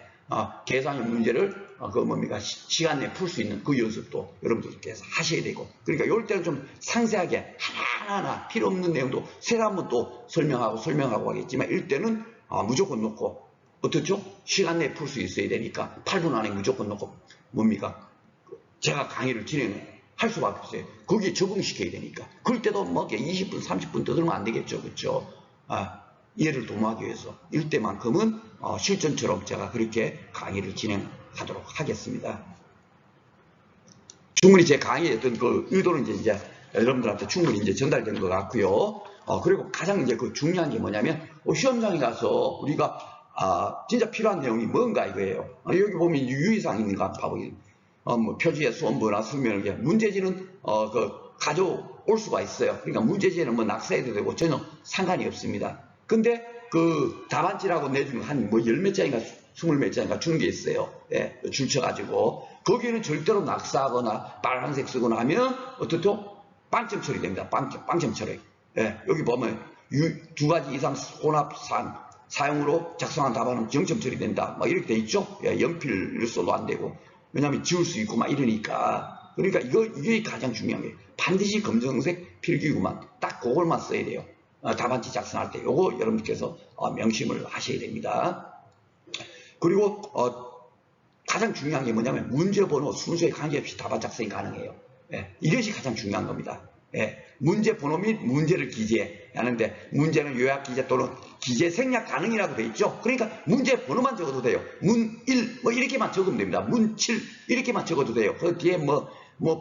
계산의 문제를 그 뭡니까 시간 내에 풀 수 있는 그 연습도 여러분들께서 하셔야 되고, 그러니까 요럴 때는 좀 상세하게 하나하나 필요 없는 내용도 새로 한번 또 설명하고 하겠지만, 이때는 무조건 놓고 어떻죠? 시간 내에 풀 수 있어야 되니까 8분 안에 무조건 놓고 뭡니까 제가 강의를 진행할 수밖에 없어요. 거기에 적응시켜야 되니까. 그럴 때도 뭐 20분, 30분 떠들면 안 되겠죠. 그렇죠? 이해를 도모하기 위해서 이때만큼은 실전처럼 제가 그렇게 강의를 진행하도록 하겠습니다. 충분히 제 강의의 어떤 그 의도는 이제 여러분들한테 충분히 이제 전달된 것 같고요. 그리고 가장 이제 그 중요한 게 뭐냐면 시험장에 가서 우리가 진짜 필요한 내용이 뭔가 이거예요. 여기 보면 유의사항 있는 거 한번 봐보세요. 뭐 표지의 수험부나 수면을 문제지는 가져올 수가 있어요. 그러니까 문제지에는 뭐 낙서해도 되고 전혀 상관이 없습니다. 근데 그 답안지라고 내주는 한 뭐 10몇 장인가 20몇 장인가 주는 게 있어요. 예, 줄쳐가지고 거기에는 절대로 낙서하거나 빨간색 쓰거나 하면 어떻죠? 빵점 처리됩니다. 빵점 처리. 예, 여기 보면 2가지 이상 혼합 사용으로 작성한 답안은 0점 처리된다. 막 이렇게 돼 있죠. 예, 연필을 써도 안 되고. 왜냐하면 지울 수 있고 막 이러니까. 그러니까 이게 가장 중요한 거예요. 반드시 검정색 필기구만 딱 그걸만 써야 돼요. 답안지 작성할 때 요거 여러분께서 명심을 하셔야 됩니다. 그리고 가장 중요한 게 뭐냐면 문제번호 순서에 관계없이 답안 작성이 가능해요. 예, 이것이 가장 중요한 겁니다. 예, 문제 번호 및 문제를 기재하는데 문제는 요약 기재 또는 기재 생략 가능이라고 되어 있죠. 그러니까 문제 번호만 적어도 돼요. 문 1 뭐 이렇게만 적으면 됩니다. 문 7 이렇게만 적어도 돼요. 그 뒤에 뭐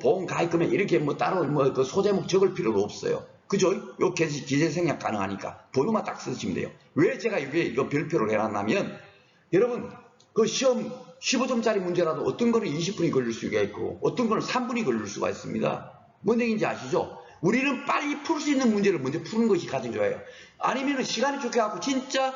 보험 가입금액 이렇게 뭐 따로 뭐 그 소제목 적을 필요도 없어요. 그죠? 요 기재 생략 가능하니까 번호만 딱 쓰시면 돼요. 왜 제가 이거 별표를 해놨냐면 여러분 그 시험 15점짜리 문제라도 어떤 거는 20분이 걸릴 수가 있고 어떤 거는 3분이 걸릴 수가 있습니다. 뭔 얘기인지 아시죠? 우리는 빨리 풀 수 있는 문제를 먼저 푸는 것이 가장 좋아요. 아니면은 시간이 좋게 갖고 진짜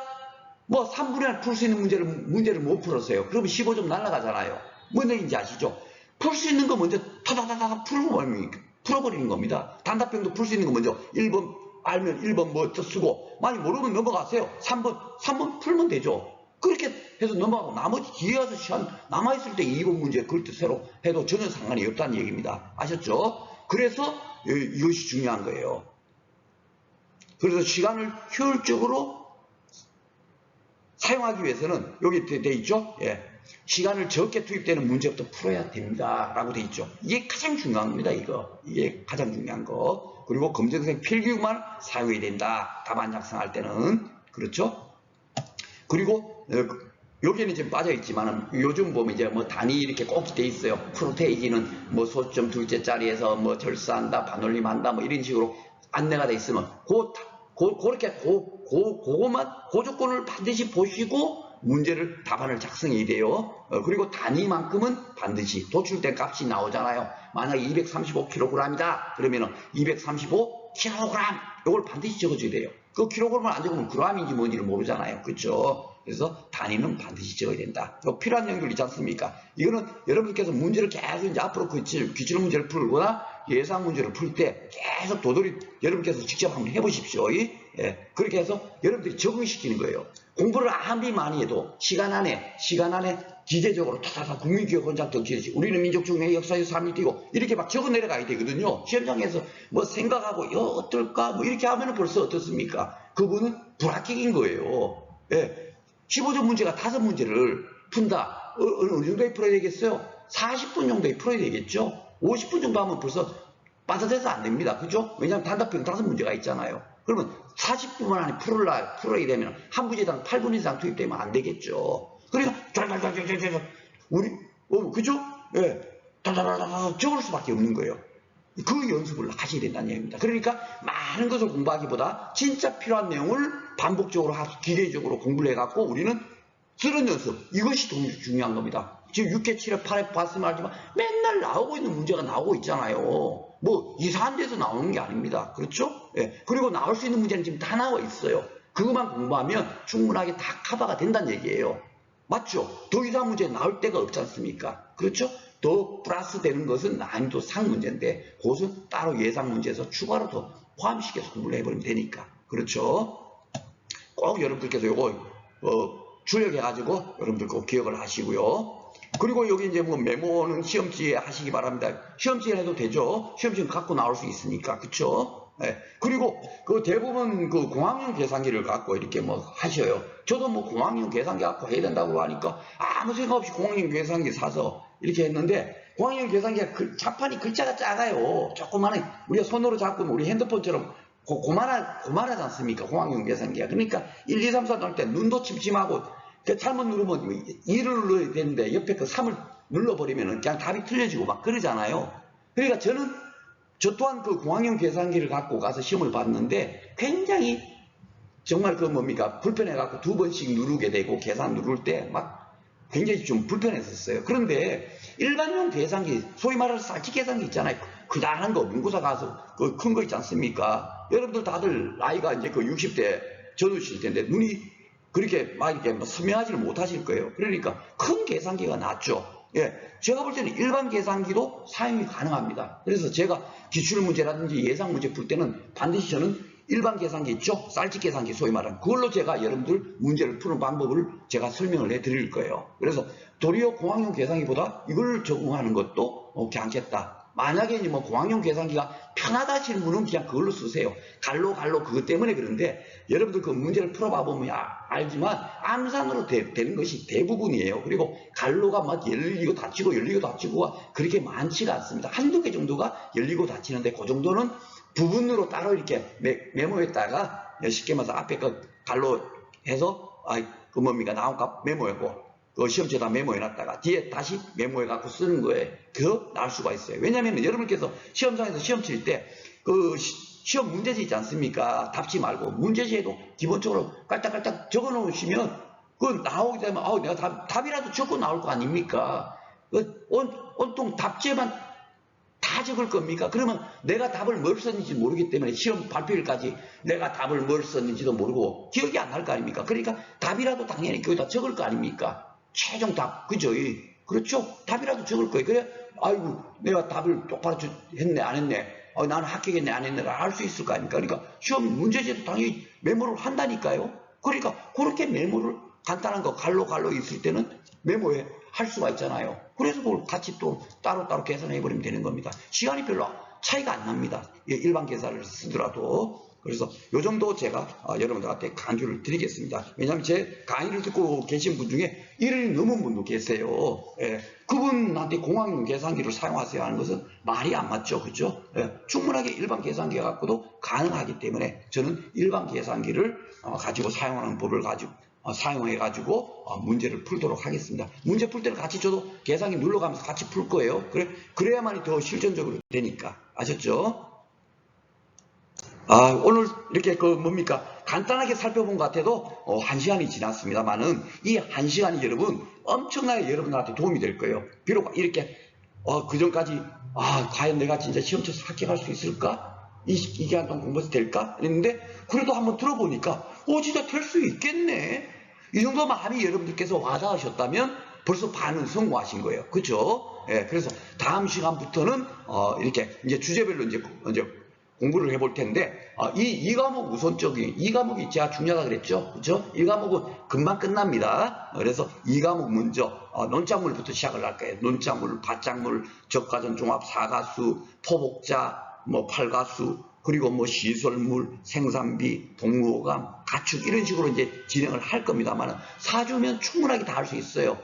뭐 3분에 안에 풀 수 있는 문제를 못 풀었어요. 그러면 15점 날아가잖아요. 뭔 얘기인지 아시죠? 풀 수 있는 거 먼저 타다다다 풀어버리는 겁니다. 단답형도 풀 수 있는 거 먼저 1번 알면 1번 뭐 쓰고, 만약 모르면 넘어가세요. 3번 풀면 되죠. 그렇게 해서 넘어가고 나머지 뒤에 와서 시간 남아있을 때 2번 문제 그걸 또 새로 해도 전혀 상관이 없다는 얘기입니다. 아셨죠? 그래서 이것이 중요한 거예요. 그래서 시간을 효율적으로 사용하기 위해서는 여기 돼 있죠? 예. 시간을 적게 투입되는 문제부터 풀어야 됩니다. 라고 돼 있죠. 이게 가장 중요한 겁니다. 이게 가장 중요한 거. 그리고 검정색 필기구만 사용해야 된다. 답안 작성할 때는. 그렇죠? 그리고 여기는 지금 빠져 있지만 요즘 보면 이제 뭐 단위 이렇게 꼭 돼 있어요. 프로테이지는 뭐 소점 둘째짜리에서 뭐 절사한다, 반올림한다, 뭐 이런 식으로 안내가 돼 있으면 그렇게 그것만 그 조건을 반드시 보시고 문제를 답안을 작성해야 돼요. 그리고 단위만큼은 반드시 도출된 값이 나오잖아요. 만약 235kg이다 그러면은 235kg 이걸 반드시 적어줘야 돼요. 그 킬로그램을 안 적으면 그램인지 뭔지를 모르잖아요. 그렇죠? 그래서 단위는 반드시 적어야 된다. 필요한 연결 있지 않습니까? 이거는 여러분께서 문제를 계속 이제 앞으로 기출 문제를 풀거나 예상 문제를 풀 때 계속 도돌이 여러분께서 직접 한번 해보십시오. 예, 그렇게 해서 여러분들이 적응시키는 거예요. 공부를 아무리 많이 해도 시간 안에 기계적으로 타타타 국민기억원장도 기억이 우리는 민족중의 역사의 삶이 되고 이렇게 막 적어 내려가야 되거든요. 시험장에서 뭐 생각하고 어떨까 뭐 이렇게 하면 벌써 어떻습니까? 그분은 불합격인 거예요. 예, 15점 문제가 5문제를 푼다. 어느 정도에 풀어야 되겠어요? 40분 정도에 풀어야 되겠죠? 50분 정도 하면 벌써 빠져서 안 됩니다. 그죠? 왜냐하면 단답형 5문제가 있잖아요. 그러면 40분 안에 풀어야 되면 한 문제당 8분 이상 투입되면 안 되겠죠. 그러니까 그죠? 예, 적을 수밖에 없는 거예요. 그 연습을 하셔야 된다는 얘기입니다. 그러니까 많은 것을 공부하기보다 진짜 필요한 내용을 반복적으로 기계적으로 공부를 해갖고 우리는 쓰는 연습, 이것이 중요한 겁니다. 지금 6회, 7회, 8회 봤으면 알지만 맨날 나오고 있는 문제가 나오고 있잖아요. 뭐 이상한 데서 나오는 게 아닙니다. 그렇죠? 예. 그리고 나올 수 있는 문제는 지금 다 나와 있어요. 그것만 공부하면 충분하게 다 커버가 된다는 얘기예요. 맞죠? 더 이상 문제 나올 데가 없지 않습니까? 그렇죠? 더 플러스 되는 것은 난이도 상 문제인데 그것은 따로 예상 문제에서 추가로 더 포함시켜서 공부를 해버리면 되니까. 그렇죠? 꼭 여러분들께서 요거 출력해가지고 여러분들 꼭 기억을 하시고요. 그리고 여기 이제 뭐 메모는 시험지에 하시기 바랍니다. 시험지에 해도 되죠. 시험지는 갖고 나올 수 있으니까. 그쵸? 네. 그리고 그 대부분 그 공학용 계산기를 갖고 이렇게 뭐 하셔요. 저도 뭐 공학용 계산기 갖고 해야 된다고 하니까 아무 생각 없이 공학용 계산기 사서 이렇게 했는데 공학용 계산기가 자판이 글자가 작아요. 조그마한 우리가 손으로 잡고 우리 핸드폰처럼 고만하지 않습니까? 공학용 계산기가. 그러니까 1, 2, 3, 4 넣을 때 눈도 침침하고 잘못 누르면 2를 눌러야 되는데 옆에 그 3을 눌러버리면 그냥 답이 틀려지고 막 그러잖아요. 그러니까 저 또한 그 공학용 계산기를 갖고 가서 시험을 봤는데 굉장히 정말 그 뭡니까? 불편해갖고 2번씩 누르게 되고 계산 누를 때 막 굉장히 좀 불편했었어요. 그런데 일반용 계산기, 소위 말하는 쌀집 계산기 있잖아요. 그다란 거, 문구사 가서 그 큰 거 있지 않습니까? 여러분들 다들 나이가 이제 그 60대 전후실 텐데 눈이 그렇게 막 이렇게 선명하지를 못하실 거예요. 그러니까 큰 계산기가 낫죠. 예, 제가 볼 때는 일반 계산기도 사용이 가능합니다. 그래서 제가 기출문제라든지 예상문제 풀 때는 반드시 저는 일반 계산기 있죠? 쌀집 계산기 소위 말하는 그걸로 제가 여러분들 문제를 푸는 방법을 제가 설명을 해드릴 거예요. 그래서 도리어 공학용 계산기보다 이걸 적용하는 것도 괜찮겠다. 만약에 뭐 공학용 계산기가 편하다 하시는 분은 그냥 그걸로 쓰세요. 갈로 그것 때문에 그런데 여러분들 그 문제를 풀어봐 보면 알지만 암산으로 되는 것이 대부분이에요. 그리고 갈로가 막 열리고 닫히고 그렇게 많지가 않습니다. 한두 개 정도가 열리고 닫히는데 그 정도는 부분으로 따로 이렇게 메모했다가 쉽게 말해서 앞에 그 갈로 해서 그 뭡니까 나온값 메모하고 그 시험지에다 메모해놨다가 뒤에 다시 메모해갖고 쓰는 거에 더 나을 수가 있어요. 왜냐하면 여러분께서 시험장에서 시험 칠 때 그 시험 문제지 있지 않습니까? 답지 말고 문제지에도 기본적으로 깔딱깔딱 적어 놓으시면 그 나오게 되면 내가 답이라도 적고 나올 거 아닙니까? 온통 답지에만 다 적을 겁니까? 그러면 내가 답을 뭘 썼는지 모르기 때문에 시험 발표일까지 내가 답을 뭘 썼는지도 모르고 기억이 안 날 거 아닙니까? 그러니까 답이라도 당연히 거기다 적을 거 아닙니까? 최종 답, 그죠? 그렇죠? 답이라도 적을 거예요. 그래, 아이고, 내가 답을 똑바로 했네, 안 했네. 나는 합격했네, 안 했네, 알 수 있을 거 아닙니까? 그러니까 시험 문제제도 당연히 메모를 한다니까요? 그러니까 그렇게 메모를 간단한 거 갈로 있을 때는 메모에 할 수가 있잖아요. 그래서 그걸 같이 또 따로따로 계산해 버리면 되는 겁니다. 시간이 별로 차이가 안 납니다. 일반 계산을 쓰더라도. 그래서 요 정도 제가 여러분들한테 강조를 드리겠습니다. 왜냐하면 제 강의를 듣고 계신 분 중에 1년이 넘은 분도 계세요. 그분한테 공학용 계산기를 사용하세요 하는 것은 말이 안 맞죠. 그죠? 충분하게 일반 계산기 갖고도 가능하기 때문에 저는 일반 계산기를 가지고 사용하는 법을 가지고 사용해가지고 문제를 풀도록 하겠습니다. 문제 풀 때는 같이 저도 계산기 눌러가면서 같이 풀 거예요. 그래야만이 더 실전적으로 되니까. 아셨죠? 오늘 이렇게 뭡니까? 간단하게 살펴본 것 같아도 1시간이 지났습니다만은 이 1시간이 여러분 엄청나게 여러분한테 도움이 될 거예요. 비록 이렇게 그 전까지 과연 내가 진짜 시험 쳐서 합격할 수 있을까? 이 기간 동안 공부해서 될까? 그랬는데 그래도 한번 들어보니까 진짜 될 수 있겠네. 이 정도 마음이 여러분들께서 와닿으셨다면 벌써 반은 성공하신 거예요. 그렇죠? 그래서 다음 시간부터는 이렇게 이제 주제별로 이제 공부를 해볼 텐데 이 과목 우선적인 이 과목이 제가 중요하다 그랬죠. 그렇죠? 이 과목은 금방 끝납니다. 그래서 이 과목 먼저 논작물부터 시작을 할 거예요. 논작물, 밭작물, 적가전 종합, 사가수, 토복자, 팔가수, 그리고 시설물, 생산비, 동무호감, 가축 이런 식으로 이제 진행을 할 겁니다만 4주면 충분하게 다 할 수 있어요.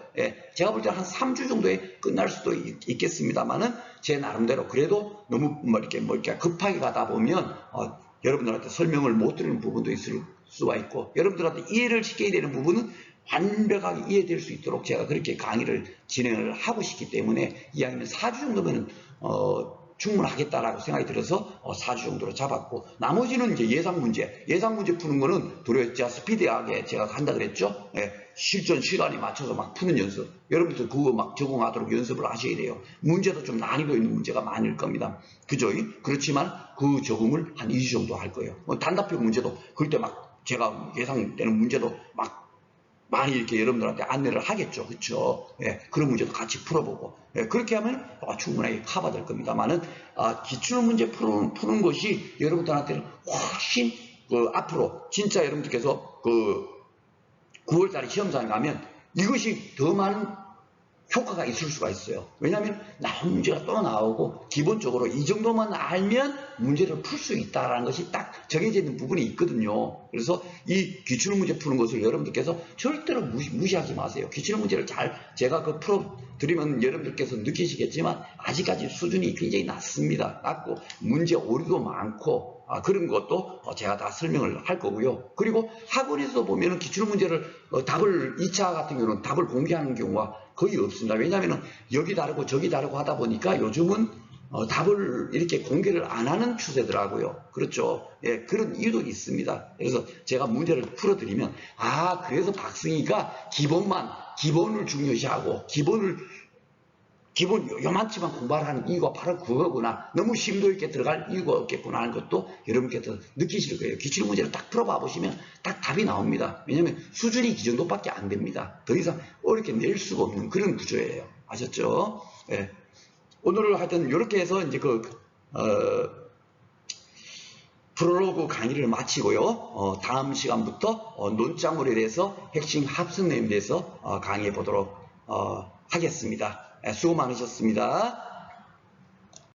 제가 볼 때 한 3주 정도에 끝날 수도 있겠습니다만은 제 나름대로 그래도 너무 이렇게 급하게 가다 보면 여러분들한테 설명을 못 드리는 부분도 있을 수가 있고 여러분들한테 이해를 시켜야 되는 부분은 완벽하게 이해될 수 있도록 제가 그렇게 강의를 진행을 하고 싶기 때문에 이왕이면 4주 정도면 충분하겠다라고 생각이 들어서 4주 정도로 잡았고 나머지는 이제 예상 문제 푸는 거는 도리어 제가 스피디하게 제가 한다 그랬죠. 실전 시간에 맞춰서 막 푸는 연습 여러분들 그거 막 적응하도록 연습을 하셔야 돼요. 문제도 좀 난이도 있는 문제가 많을 겁니다. 그죠? 그렇지만 그 적응을 한 2주 정도 할 거예요. 단답형 문제도 그때 막 제가 예상되는 문제도 막 많이 이렇게 여러분들한테 안내를 하겠죠. 그렇죠? 그런 문제도 같이 풀어보고 그렇게 하면 충분하게 커버될 겁니다만은 기출문제 푸는 것이 여러분들한테는 훨씬 앞으로 진짜 여러분들께서 9월달에 시험장에 가면 이것이 더 많은 효과가 있을 수가 있어요. 왜냐하면 나온 문제가 또 나오고 기본적으로 이 정도만 알면 문제를 풀 수 있다는 것이 딱 정해져 있는 부분이 있거든요. 그래서 이 기출문제 푸는 것을 여러분들께서 절대로 무시하지 마세요. 기출문제를 제가 풀어드리면 여러분들께서 느끼시겠지만 아직까지 수준이 굉장히 낮고 문제 오류도 많고 그런 것도 제가 다 설명을 할 거고요. 그리고 학원에서 보면은 기출문제를 답을 2차 같은 경우는 답을 공개하는 경우가 거의 없습니다. 왜냐하면 여기 다르고 저기 다르고 하다 보니까 요즘은 답을 이렇게 공개를 안 하는 추세더라고요. 그렇죠? 그런 이유도 있습니다. 그래서 제가 문제를 풀어드리면 그래서 박승희가 기본을 중요시하고 기본 요만치만 공부를 하는 이유가 바로 그거구나. 너무 심도 있게 들어갈 이유가 없겠구나 하는 것도 여러분께서 느끼실 거예요. 기출문제를 딱 풀어봐 보시면 딱 답이 나옵니다. 왜냐하면 수준이 이 정도밖에 안 됩니다. 더 이상 어렵게 낼 수가 없는 그런 구조예요. 아셨죠? 오늘은 하여튼 이렇게 해서 이제 프롤로그 강의를 마치고요. 다음 시간부터 논작물에 대해서 핵심 합성내용에 대해서 강의해 보도록 하겠습니다. 수고 많으셨습니다.